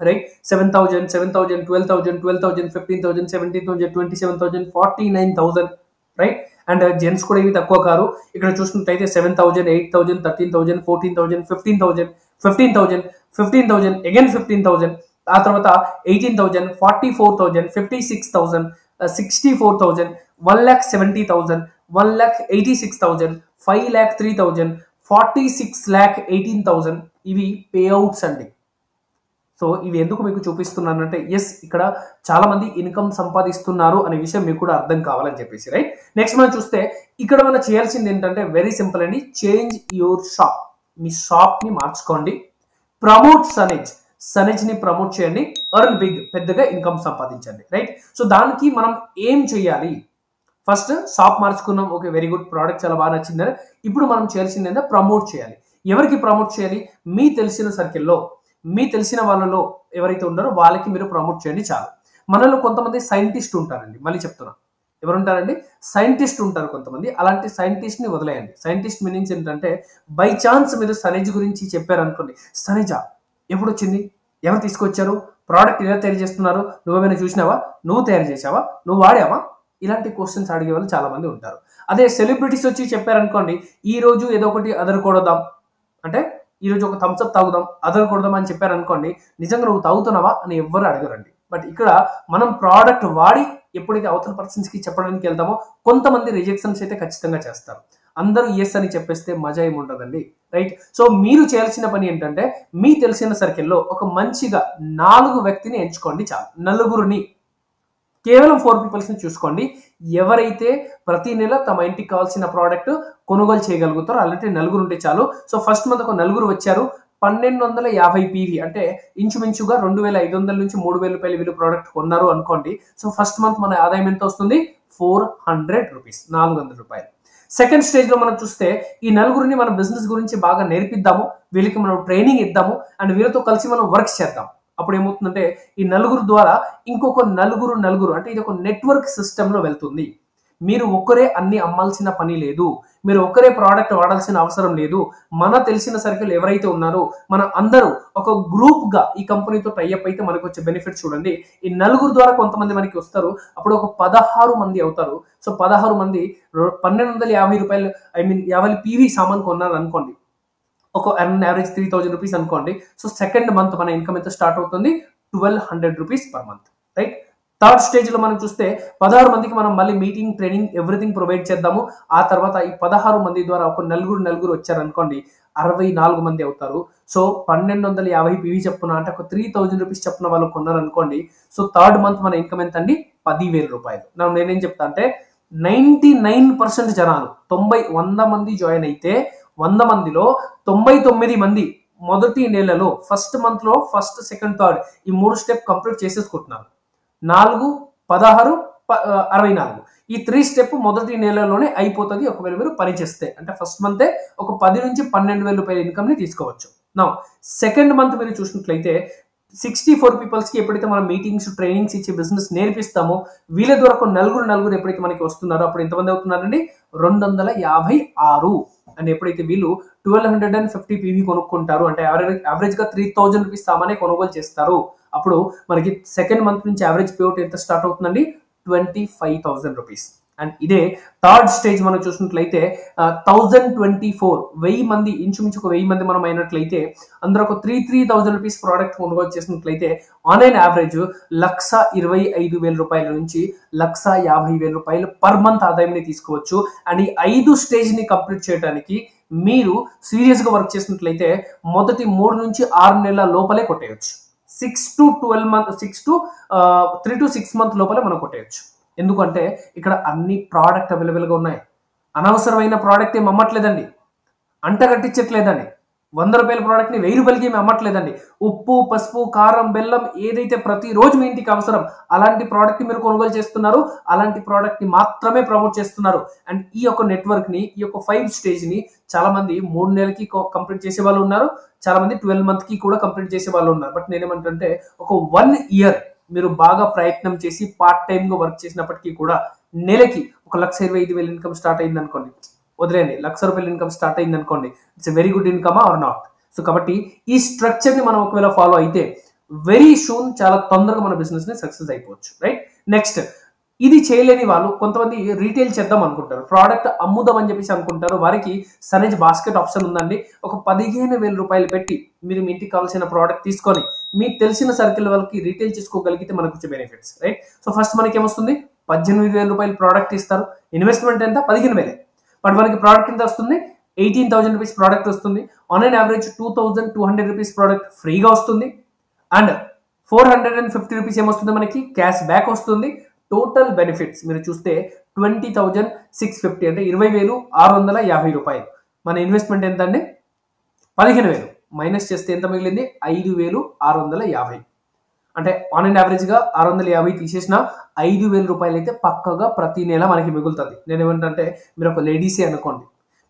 రైట్. 7,000, 7,000, 12,000, 12,000, 15,000, 17,000, 27,000, 49,000. రైట్. అండ్ జెంట్స్ కూడా ఇవి తక్కువ కారు. ఇక్కడ చూసుకుంటే 7,000, 8,000, 13,000, 14,000, 15,000, 15,000, 15,000, అగైన్ 15,000, ఆ తర్వాత 18,000, 44,000, 56,000, 64,000, 1,70,000, 1,86,000, 5,03,000, 46,18,000. ఇవి పే అవుట్స్ అండి. సో ఇవి ఎందుకు మీకు చూపిస్తున్నానంటే ఎస్ ఇక్కడ చాలా మంది ఇన్కమ్ సంపాదిస్తున్నారు అనే విషయం మీకు కూడా అర్థం కావాలని చెప్పేసి, రైట్. నెక్స్ట్ మనం చూస్తే ఇక్కడ మనం చేయాల్సింది ఏంటంటే వెరీ సింపుల్ అండి. Change your shop. Me shop ని మార్చుకోండి. ప్రమోట్ సనేజ్ ని ప్రమోట్ చేయండి. ఎర్న్ బిగ్, పెద్దగా ఇన్కమ్ సంపాదించండి, రైట్. సో దానికి మనం ఏం చేయాలి? ఫస్ట్ షాప్ మార్చుకున్నాం, ఓకే, వెరీ గుడ్, ప్రోడక్ట్ చాలా బాగా నచ్చిందని. ఇప్పుడు మనం చేయాల్సింది ఏంటంటే ప్రమోట్ చేయాలి. ఎవరికి ప్రమోట్ చేయాలి? మీ తెలిసిన సర్కిల్లో, మీ తెలిసిన వాళ్ళలో ఎవరైతే ఉన్నారో వాళ్ళకి మీరు ప్రమోట్ చేయండి చాలు. మనలో కొంతమంది సైంటిస్ట్ ఉంటారండి, మళ్ళీ చెప్తున్నా, ఎవరు ఉంటారండి? సైంటిస్ట్ ఉంటారు కొంతమంది. అలాంటి సైంటిస్ట్ ని వదిలేయండి. సైంటిస్ట్ మీనింగ్స్ ఏంటంటే బై ఛాన్స్ మీరు సనేజ్ గురించి చెప్పారనుకోండి, సనేజా ఎప్పుడు వచ్చింది, ఎవరు తీసుకొచ్చారు, ప్రోడక్ట్ ఎలా తయారు చేస్తున్నారు, నువ్వేమైనా చూసినావా, నువ్వు తయారు చేసావా, నువ్వు వాడావా, ఇలాంటి క్వశ్చన్స్ అడిగే వాళ్ళు చాలా మంది ఉంటారు. అదే సెలబ్రిటీస్ వచ్చి చెప్పారనుకోండి, ఈ రోజు ఏదో ఒకటి అదరకూడదాం అంటే ఈరోజు ఒక థమ్స్అప్ తాగుదాం, అదరకూడదాం అని చెప్పారనుకోండి, నిజంగా నువ్వు తాగుతున్నావా అని ఎవ్వరు అడగరండి. బట్ ఇక్కడ మనం ప్రోడక్ట్ వాడి ఎప్పుడైతే అవతల పర్సన్స్ కి చెప్పడానికి వెళ్తామో కొంతమంది రిజెక్షన్స్ అయితే ఖచ్చితంగా చేస్తారు. అందరూ ఎస్ అని చెప్పేస్తే మజా ఏమి ఉండదండి, రైట్. సో మీరు చేయాల్సిన పని ఏంటంటే మీ తెలిసిన సర్కిల్లో ఒక మంచిగా 4 వ్యక్తిని ఎంచుకోండి చాలు. నలుగురిని, కేవలం 4 పీపుల్స్ని చూసుకోండి. ఎవరైతే ప్రతి నెల తమ ఇంటికి కావాల్సిన ప్రోడక్ట్ కొనుగోలు చేయగలుగుతారో అలాంటి 4 ఉంటే చాలు. సో ఫస్ట్ మంత్ ఒక 4 వచ్చారు. 1250 పీవీ అంటే ఇంచుమించుగా 2500 నుంచి 3000 రూపాయలు వీళ్ళు ప్రోడక్ట్ కొన్నారు అనుకోండి. సో ఫస్ట్ మంత్ మన ఆదాయం ఎంత వస్తుంది? 400 రూపీస్, 400 రూపాయలు. సెకండ్ స్టేజ్ లో మనం చూస్తే ఈ 4 మన బిజినెస్ గురించి బాగా నేర్పిద్దాము, వీళ్ళకి మనం ట్రైనింగ్ ఇద్దాము అండ్ వీళ్ళతో కలిసి మనం వర్క్ చేద్దాం. అప్పుడు ఏమవుతుందంటే ఈ 4 ద్వారా ఇంకొక 4 అంటే ఇది ఒక నెట్వర్క్ సిస్టమ్ లో వెళ్తుంది. మీరు ఒక్కరే అన్ని అమ్మాల్సిన పని లేదు, మీరు ఒక్కరే ప్రోడక్ట్ వాడాల్సిన అవసరం లేదు. మన తెలిసిన సర్కిల్ ఎవరైతే ఉన్నారో మన అందరూ ఒక గ్రూప్ గా ఈ కంపెనీతో టైఅప్ అయితే మనకు వచ్చే బెనిఫిట్ చూడండి. ఈ 4 ద్వారా కొంతమంది మనకి వస్తారు, అప్పుడు ఒక 16 మంది అవుతారు. సో 16 మంది 1250 రూపాయలు 50 పీవీ సామాన్ కొన్నారు అనుకోండి, ఒక యావరేజ్ 3000 రూపీస్ అనుకోండి. సో సెకండ్ మంత్ మన ఇన్కమ్ ఎంత స్టార్ట్ అవుతుంది? 1200 rupees per month, right. Third stage లో మనం చూస్తే 16 మందికి మనం మళ్ళీ మీటింగ్, ట్రైనింగ్, ఎవ్రీథింగ్ ప్రొవైడ్ చేద్దాము. ఆ తర్వాత ఈ 16 మంది ద్వారా ఒక 4 వచ్చారనుకోండి, 64 మంది అవుతారు. సో 1250 పీవీ చెప్పున అంటే ఒక 3000 రూపీస్ చెప్పున వాళ్ళు కొన్నారనుకోండి. సో థర్డ్ మంత్ మన ఇన్కమ్ ఎంత అండి? 10,000 రూపాయలు. నేనేం చెప్తా అంటే 99% జనాలు 100 మంది జాయిన్ అయితే 100 మందిలో 99 మంది మొదటి నెలలో ఫస్ట్ మంత్ లో ఫస్ట్, సెకండ్, థర్డ్ ఈ 3 స్టెప్ కంప్లీట్ చేసేసుకుంటున్నారు. 4, 16, 64 ఈ 3 స్టెప్ మొదటి నెలలోనే అయిపోతుంది. ఒకవేళ మీరు పని చేస్తే అంటే ఫస్ట్ మంతే ఒక 10 నుంచి 12,000 రూపాయల ఇన్కమ్ ని తీసుకోవచ్చు. నా సెకండ్ మంత్ మీరు చూసినట్లయితే 64 పీపుల్స్ కి ఎప్పుడైతే మనం మీటింగ్స్, ట్రైనింగ్స్ ఇచ్చి బిజినెస్ నేర్పిస్తామో వీళ్ళ ద్వారా ఒక 4 ఎప్పుడైతే మనకి వస్తున్నారో అప్పుడు ఎంతమంది అవుతున్నారండి? 256. అండ్ ఎప్పుడైతే వీళ్ళు 1250 పీవీ కొనుక్కుంటారు అంటే యావరేజ్ గా 3000 రూపీస్ సామానే కొనుగోలు చేస్తారు, అప్పుడు మనకి సెకండ్ మంత్ నుంచి యావరేజ్ పేఅవుట్ ఎంత స్టార్ట్ అవుతుందండి? 25,000 రూపీస్. అండ్ ఇదే థర్డ్ స్టేజ్ మనం చూసినట్లయితే 1024, 1000 మంది, ఇంచుమించుకు 1000 మంది మనం అయినట్లయితే అందరూ ఒక 3,000 రూపీస్ ప్రోడక్ట్ కొనుగోలు చేసినట్లయితే ఆన్లైన్ యావరేజ్ 1,25,000 రూపాయల నుంచి 1,50,000 రూపాయలు పర్ మంత్ ఆదాయాన్ని తీసుకోవచ్చు. అండ్ ఈ 5 స్టేజ్ ని కంప్లీట్ చేయడానికి మీరు సీరియస్ గా వర్క్ చేసినట్లయితే మొదటి 3 నుంచి 6 నెలల లోపలే కొట్టేయచ్చు. 3 to 6 మంత్ లోపలే మనం కొట్టేయచ్చు. ఎందుకంటే ఇక్కడ అన్ని ప్రోడక్ట్ అవైలబుల్ గా ఉన్నాయి. అనవసరమైన ప్రోడక్ట్ ఏమి అమ్మట్లేదండి, అంటగట్టించట్లేదండి. 100 రూపాయల ప్రోడక్ట్ ని 1000 రూపాయలకి ఏమి అమ్మట్లేదండి. ఉప్పు, పసుపు, కారం, బెల్లం ఏదైతే ప్రతిరోజు మీ ఇంటికి అవసరం అలాంటి ప్రోడక్ట్ ని మీరు కొనుగోలు చేస్తున్నారు, అలాంటి ప్రోడక్ట్ ని మాత్రమే ప్రమోట్ చేస్తున్నారు. అండ్ ఈ యొక్క నెట్వర్క్ ని, ఈ యొక్క 5 స్టేజ్ ని చాలా మంది 3 నెలలకి కంప్లీట్ చేసే వాళ్ళు ఉన్నారు, చాలా మంది 12 మంత్ కి కూడా కంప్లీట్ చేసే వాళ్ళు ఉన్నారు. బట్ నేనేమంటే ఒక 1 ఇయర్ మీరు బాగా ప్రయత్నం చేసి పార్ట్ టైమ్ గా వర్క్ చేసినప్పటికీ కూడా నెలకి ఒక 1,25,000 ఇన్కమ్ స్టార్ట్ అయింది అనుకోండి, వదిలేండి, 1,00,000 రూపాయల ఇన్కమ్ స్టార్ట్ అయింది అనుకోండి, it's very good income or not? So కాబట్టి ఈ స్ట్రక్చర్ ని మనం ఒకవేళ ఫాలో అయితే వెరీ సూన్ చాలా తొందరగా మన బిజినెస్ ని సక్సెస్ అయిపోవచ్చు, రైట్. నెక్స్ట్, ఇది చేయలేని వాళ్ళు కొంతమంది రీటైల్ చేద్దాం అనుకుంటారు, ప్రోడక్ట్ అమ్ముదాం అని చెప్పేసి అనుకుంటారు. వారికి సనేజ్ బాస్కెట్ ఆప్షన్ ఉందండి. ఒక 15,000 రూపాయలు పెట్టి మీరు మీ ఇంటికి కావాల్సిన ప్రోడక్ట్ తీసుకొని మీకు తెలిసిన సర్కిల్ వాళ్ళకి రీటైల్ చేసుకోగలిగితే మనకు వచ్చే బెనిఫిట్స్, రైట్. సో ఫస్ట్ మనకి ఏమొస్తుంది? 18,000 రూపాయలు ప్రోడక్ట్ ఇస్తారు. ఇన్వెస్ట్మెంట్ ఎంత? 15,000. బట్ మనకి ప్రోడక్ట్ ఎంత వస్తుంది? 18,000 రూపీస్ ప్రోడక్ట్ వస్తుంది. ఆన్లైన్ యావరేజ్ 2,200 రూపీస్ ప్రోడక్ట్ ఫ్రీగా వస్తుంది. అండ్ 450 రూపీస్ ఏమొస్తుంది మనకి క్యాష్ బ్యాక్ వస్తుంది. టోటల్ బెనిఫిట్స్ మీరు చూస్తే 20,650 అంటే 20,650 రూపాయలు. మన ఇన్వెస్ట్మెంట్ ఎంత అండి? 15,000 మైనస్ చేస్తే ఎంత మిగిలింది? 5,650. అంటే ఆన్ అండ్ యావరేజ్గా 650 తీసేసిన 5,000 రూపాయలు అయితే పక్కగా ప్రతి నెల మనకి మిగులుతుంది. నేను ఏమంటే మీరు ఒక లేడీసే అనుకోండి,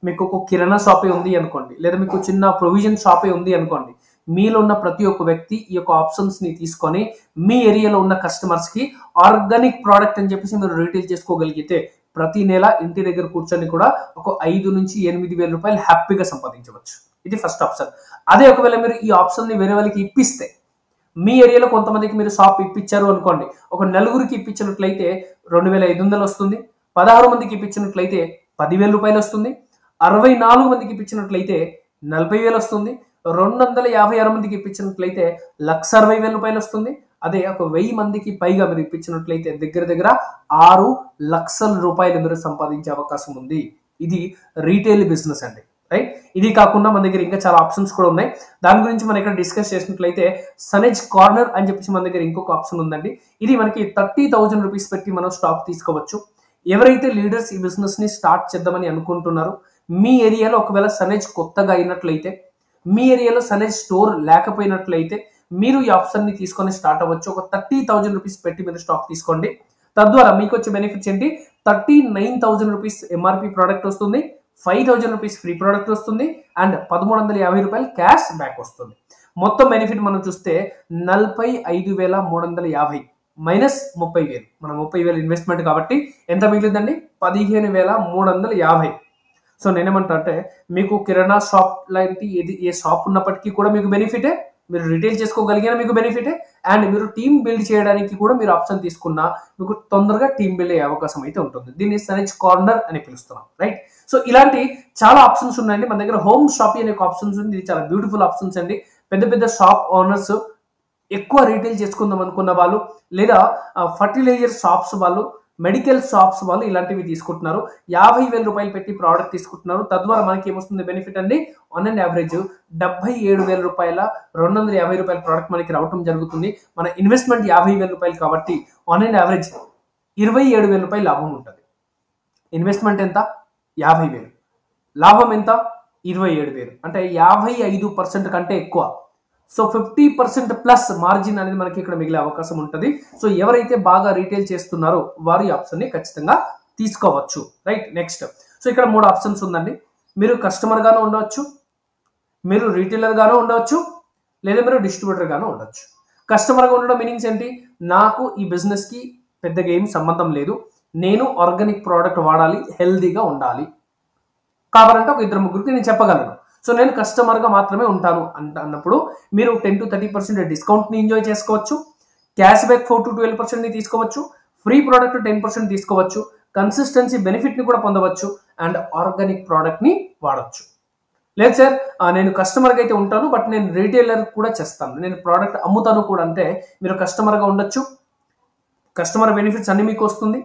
మీకు ఒక కిరాణా షాపే ఉంది అనుకోండి, లేదా మీకు చిన్న ప్రొవిజన్ షాపే ఉంది అనుకోండి, మీలో ఉన్న ప్రతి ఒక్క వ్యక్తి ఈ యొక్క ఆప్షన్స్ని తీసుకొని మీ ఏరియాలో ఉన్న కస్టమర్స్కి ఆర్గానిక్ ప్రోడక్ట్ అని చెప్పేసి మీరు రీటైల్ చేసుకోగలిగితే ప్రతి నెల ఇంటి దగ్గర కూర్చొని కూడా ఒక 5 నుంచి 8,000 రూపాయలు హ్యాపీగా సంపాదించవచ్చు. ఇది ఫస్ట్ ఆప్షన్. అదే ఒకవేళ మీరు ఈ ఆప్షన్ని వేరే వాళ్ళకి ఇప్పిస్తే, మీ ఏరియాలో కొంతమందికి మీరు షాప్ ఇప్పించారు అనుకోండి, ఒక నలుగురికి ఇప్పించినట్లయితే 2,500 వస్తుంది. 16 మందికి ఇప్పించినట్లయితే 10,000 రూపాయలు వస్తుంది. 64 మందికి ఇప్పించినట్లయితే 40,000 వస్తుంది. 256 మందికి ఇప్పించినట్లయితే 1,60,000 రూపాయలు వస్తుంది. అదే ఒక 1000 మందికి పైగా మీరు ఇప్పించినట్లయితే దగ్గర దగ్గర 6 లక్షల రూపాయలు మీరు సంపాదించే అవకాశం ఉంది. ఇది రీటైల్ బిజినెస్ అండి, రైట్? ఇది కాకుండా మన దగ్గర ఇంకా చాలా ఆప్షన్స్ కూడా ఉన్నాయి. దాని గురించి మనం ఇక్కడ డిస్కస్ చేసినట్లయితే సనేజ్ కార్నర్ అని చెప్పేసి మన దగ్గర ఇంకొక ఆప్షన్ ఉందండి. ఇది మనకి 30,000 రూపీస్ పెట్టి మనం స్టాక్ తీసుకోవచ్చు. ఎవరైతే లీడర్స్ ఈ బిజినెస్ ని స్టార్ట్ చేద్దామని అనుకుంటున్నారో, మీ ఏరియాలో ఒకవేళ సనేజ్ కొత్తగా అయినట్లయితే, మీ ఏరియాలో సనేజ్ స్టోర్ లేకపోయినట్లయితే మీరు ఈ ఆప్షన్ ని తీసుకొని స్టార్ట్ అవ్వచ్చు. ఒక 30,000 రూపీస్ పెట్టి మీరు స్టాక్ తీసుకోండి. తద్వారా మీకు వచ్చే బెనిఫిట్స్ ఏంటి? 39,000 రూపీస్ ఎంఆర్పి ప్రోడక్ట్ వస్తుంది, 5,000 రూపీస్ ఫ్రీ ప్రోడక్ట్ వస్తుంది, అండ్ 1,350 రూపాయలు క్యాష్ బ్యాక్ వస్తుంది. మొత్తం బెనిఫిట్ మనం చూస్తే 45,350 మైనస్ 30,000. మనం 30,000 ఇన్వెస్ట్మెంట్ కాబట్టి ఎంత మిగిలిందండి? 15,350. సో నేనేమంటా అంటే మీకు కిరాణా షాప్ లాంటి ఏ షాప్ ఉన్నప్పటికీ కూడా మీకు బెనిఫిటే, మీరు రిటైల్ చేసుకోగలిగినా మీకు బెనిఫిటే, అండ్ మీరు టీమ్ బిల్డ్ చేయడానికి కూడా మీరు ఆప్షన్ తీసుకున్నా మీకు తొందరగా టీమ్ బిల్డ్ అయ్యే అవకాశం అయితే ఉంటుంది. దీన్ని సనేజ్ కార్నర్ అని పిలుస్తున్నాం, రైట్? సో ఇలాంటి చాలా ఆప్షన్స్ ఉన్నాయండి. మన దగ్గర హోమ్ షాపింగ్ అనే ఆప్షన్స్ ఉంది. ఇది చాలా బ్యూటిఫుల్ ఆప్షన్స్ అండి. పెద్ద పెద్ద షాప్ ఓనర్స్, ఎక్కువ రీటైల్ చేసుకుందాం అనుకున్న వాళ్ళు, లేదా ఫర్టిలైజర్ షాప్స్ వాళ్ళు, మెడికల్ షాప్స్ వాళ్ళు ఇలాంటివి తీసుకుంటున్నారు. 50,000 రూపాయలు పెట్టి ప్రోడక్ట్ తీసుకుంటున్నారు. తద్వారా మనకి ఏమొస్తుంది బెనిఫిట్ అండి? ఆన్ అండ్ యావరేజ్ 77,000 రూపాయల 250 రూపాయల ప్రోడక్ట్ మనకి రావటం జరుగుతుంది. మన ఇన్వెస్ట్మెంట్ 50,000 రూపాయలు కాబట్టి ఆన్ అండ్ యావరేజ్ 27,000 రూపాయలు లాభం ఉంటుంది. ఇన్వెస్ట్మెంట్ ఎంత? 50,000. లాభం ఎంత? 27,000. అంటే 55% కంటే ఎక్కువ. సో 50% ప్లస్ మార్జిన్ అనేది మనకి ఇక్కడ మిగిలే అవకాశం ఉంటుంది. సో ఎవరైతే బాగా రీటైల్ చేస్తున్నారో వారు ఈ ఆప్షన్ని ఖచ్చితంగా తీసుకోవచ్చు, రైట్? నెక్స్ట్, సో ఇక్కడ 3 ఆప్షన్స్ ఉందండి. మీరు కస్టమర్ గాను ఉండవచ్చు, మీరు రీటైలర్ గాను ఉండవచ్చు, లేదా మీరు డిస్ట్రిబ్యూటర్ గాను ఉండొచ్చు. కస్టమర్గా ఉండడం మీనింగ్స్ ఏంటి? నాకు ఈ బిజినెస్ కి పెద్దగా ఏం సంబంధం లేదు, నేను ఆర్గానిక్ ప్రోడక్ట్ వాడాలి, హెల్దీగా ఉండాలి కావాలంటే ఒక 2-3కి నేను చెప్పగలను. సో నేను కస్టమర్గా మాత్రమే ఉంటాను అన్నప్పుడు మీరు 10 to 30% డిస్కౌంట్ని ఎంజాయ్ చేసుకోవచ్చు. క్యాష్ బ్యాక్ 4 to 12% తీసుకోవచ్చు. ఫ్రీ ప్రోడక్ట్ 10% తీసుకోవచ్చు. కన్సిస్టెన్సీ బెనిఫిట్ని కూడా పొందవచ్చు. అండ్ ఆర్గానిక్ ప్రోడక్ట్ని వాడచ్చు. లేదు సార్, నేను కస్టమర్గా అయితే ఉంటాను, బట్ నేను రీటైలర్ కూడా చేస్తాను, నేను ప్రోడక్ట్ అమ్ముతాను కూడా అంటే మీరు కస్టమర్గా ఉండొచ్చు. కస్టమర్ బెనిఫిట్స్ అన్ని మీకు వస్తుంది.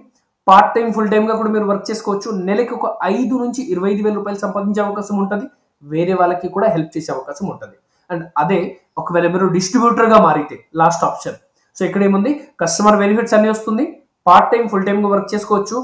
పార్ట్ టైం, ఫుల్ టైమ్గా కూడా మీరు వర్క్ చేసుకోవచ్చు. నెలకి ఒక 5 నుంచి 25,000 రూపాయలు సంపాదించే అవకాశం ఉంటుంది. వేరే వాళ్ళకి కూడా హెల్ప్ చేసే అవకాశం ఉంటుంది. అండ్ అదే ఒకవేళ మీరు డిస్ట్రిబ్యూటర్గా మారితే లాస్ట్ ఆప్షన్. సో ఇక్కడ ఏముంది? కస్టమర్ బెనిఫిట్స్ అన్ని వస్తుంది, పార్ట్ టైం, ఫుల్ టైమ్గా వర్క్ చేసుకోవచ్చు,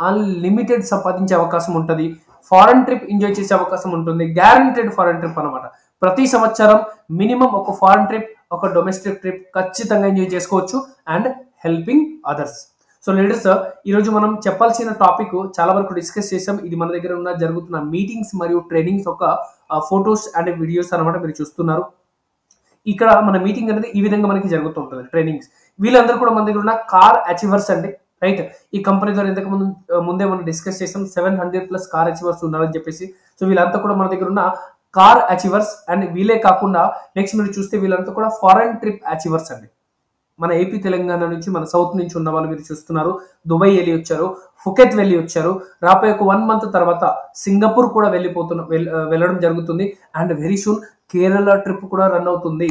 అన్లిమిటెడ్ సంపాదించే అవకాశం ఉంటుంది, ఫారెన్ ట్రిప్ ఎంజాయ్ చేసే అవకాశం ఉంటుంది, గ్యారంటెడ్ ఫారెన్ ట్రిప్ అనమాట. ప్రతి సంవత్సరం మినిమం ఒక ఫారెన్ ట్రిప్, ఒక డొమెస్టిక్ ట్రిప్ ఖచ్చితంగా ఎంజాయ్ చేసుకోవచ్చు. And helping others. So leaders, ఈరోజు మనం చెప్పాల్సిన టాపిక్ చాలా వరకు డిస్కస్ చేసాం. ఇది మన దగ్గర ఉన్న జరుగుతున్న మీటింగ్స్ మరియు ట్రైనింగ్స్ ఒక ఫొటోస్ అండ్ వీడియోస్ అనమాట మీరు చూస్తున్నారు. ఇక్కడ మన మీటింగ్ అనేది ఈ విధంగా మనకి జరుగుతుంటుంది, ట్రైనింగ్స్. వీళ్ళందరూ కూడా మన దగ్గర ఉన్న కార్ అచీవర్స్ అండి, రైట్? ఈ కంపెనీ ద్వారా ఇంతకు ముందే మనం డిస్కస్ చేసాం, 700+ కార్ అచీవర్స్ ఉన్నారని చెప్పేసి. సో వీళ్ళంతా కూడా మన దగ్గర ఉన్న కార్ అచీవర్స్. అండ్ వీళ్ళే కాకుండా నెక్స్ట్ మీరు చూస్తే వీళ్ళంతా కూడా ఫారెన్ ట్రిప్ అచీవర్స్ అండి. మన ఏపీ తెలంగాణ నుంచి, మన సౌత్ నుంచి ఉన్న వాళ్ళు మీరు చూస్తున్నారు. దుబాయ్ వెళ్ళి వచ్చారు, ఫుకెత్ వెళ్ళి వచ్చారు. రాబోయే ఒక 1 month తర్వాత సింగపూర్ కూడా వెళ్ళడం జరుగుతుంది. And very soon Kerala trip కూడా రన్ అవుతుంది,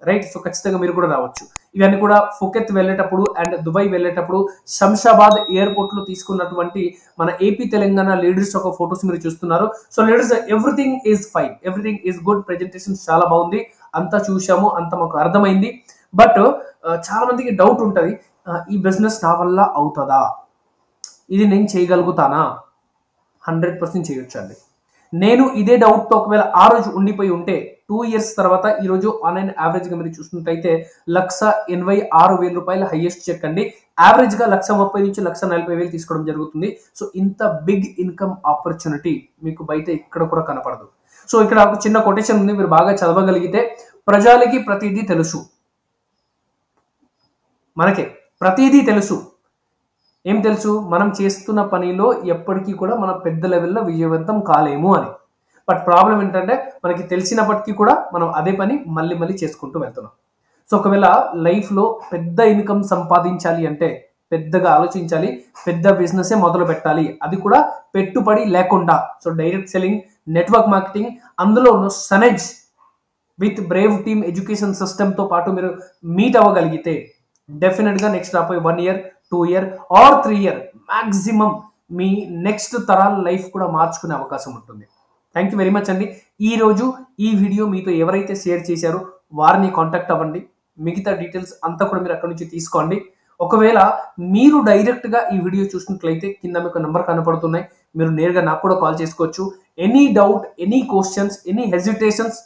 రైట్? సో ఖచ్చితంగా మీరు కూడా రావచ్చు. ఇవన్నీ కూడా ఫుకెత్ వెళ్ళేటప్పుడు అండ్ దుబాయ్ వెళ్ళేటప్పుడు శంషాబాద్ ఎయిర్పోర్ట్ లో తీసుకున్నటువంటి మన ఏపీ తెలంగాణ లీడర్స్ ఒక ఫొటోస్ మీరు చూస్తున్నారు. So leaders, everything is fine, everything is good. Presentation చాలా బాగుంది, అంతా చూసాము, అంత మాకు అర్థమైంది. బట్ చాలా మందికి డౌట్ ఉంటుంది, ఈ బిజినెస్ నా వల్ల అవుతుందా, ఇది నేను చేయగలుగుతానా? 100% చేయొచ్చు అండి. నేను ఇదే డౌట్తో ఒకవేళ ఆ రోజు ఉండిపోయి ఉంటే 2 years తర్వాత ఈరోజు ఆన్లైన్ యావరేజ్గా మీరు చూసినట్టయితే 1,86,000 రూపాయల హైయెస్ట్ చెక్ అండి. యావరేజ్గా 1,30,000 నుంచి 1,40,000 తీసుకోవడం జరుగుతుంది. సో ఇంత బిగ్ ఇన్కమ్ ఆపర్చునిటీ మీకు బయట ఇక్కడ కూడా కనపడదు. సో ఇక్కడ ఒక చిన్న కొటేషన్ ఉంది, మీరు బాగా చదవగలిగితే, ప్రజలకి ప్రతిదీ తెలుసు, మనకే ప్రతిదీ తెలుసు. ఏం తెలుసు? మనం చేస్తున్న పనిలో ఎప్పటికీ కూడా మనం పెద్ద లెవెల్లో విజయవంతం కాలేము అని. బట్ ప్రాబ్లం ఏంటంటే మనకి తెలిసినప్పటికీ కూడా మనం అదే పని మళ్ళీ మళ్ళీ చేసుకుంటూ వెళ్తున్నాం. సో ఒకవేళ లైఫ్లో పెద్ద ఇన్కమ్ సంపాదించాలి అంటే పెద్దగా ఆలోచించాలి, పెద్ద బిజినెసే మొదలు పెట్టాలి, అది కూడా పెట్టుబడి లేకుండా. So direct selling, network marketing, అందులోనూ సనెజ్ విత్ బ్రేవ్ టీమ్ ఎడ్యుకేషన్ సిస్టమ్తో పాటు మీరు మీట్ అవ్వగలిగితే డెఫినెట్గా నెక్స్ట్ రాబోయే 1 year, 2 year or 3 year maximum me next తరాల లైఫ్ కూడా మార్చుకునే అవకాశం ఉంటుంది. థ్యాంక్ యూ వెరీ మచ్ అండి. ఈరోజు ఈ వీడియో మీతో ఎవరైతే షేర్ చేశారో వారిని కాంటాక్ట్ అవ్వండి. మిగతా డీటెయిల్స్ అంతా కూడా మీరు అక్కడ నుంచి తీసుకోండి. ఒకవేళ మీరు డైరెక్ట్గా ఈ వీడియో చూసినట్లయితే కింద మీకు నెంబర్ కనపడుతున్నాయి, మీరు నేరుగా నాకు కూడా కాల్ చేసుకోవచ్చు. Any doubt, any questions, any hesitations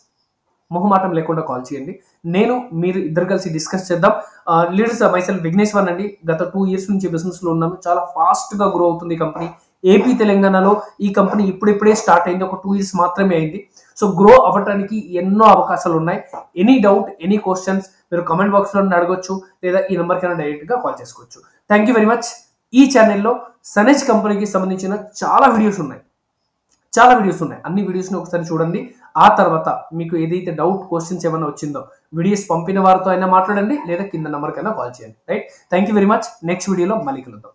మొహమాటం లేకుండా కాల్ చేయండి. నేను మీరు ఇద్దరు కలిసి డిస్కస్ చేద్దాం. లీడర్స్ మైసెల్ఫ్ విఘ్నేశ్వర్ అండి. గత 2 years నుంచి బిజినెస్లో ఉన్నాను. చాలా ఫాస్ట్గా గ్రో అవుతుంది ఈ కంపెనీ. ఏపీ తెలంగాణలో ఈ కంపెనీ ఇప్పుడిప్పుడే స్టార్ట్ అయింది, ఒక 2 years మాత్రమే అయింది. సో గ్రో అవ్వడానికి ఎన్నో అవకాశాలు ఉన్నాయి. ఎనీ డౌట్, ఎనీ క్వశ్చన్స్ మీరు కామెంట్ బాక్స్లో అడగొచ్చు, లేదా ఈ నెంబర్కైనా డైరెక్ట్గా కాల్ చేసుకోవచ్చు. Thank you very much. ఈ ఛానల్లో సనేజ్ కంపెనీకి సంబంధించిన చాలా వీడియోస్ ఉన్నాయి. అన్ని వీడియోస్ని ఒకసారి చూడండి. ఆ తర్వాత మీకు ఏదైతే డౌట్, క్వశ్చన్స్ ఏమైనా వచ్చిందో వీడియోస్ పంపిన వారితో అయినా మాట్లాడండి, లేదా కింద నెంబర్కైనా కాల్ చేయండి. Right? Thank you very much. Next వీడియోలో మళ్ళీ కలుద్దాం.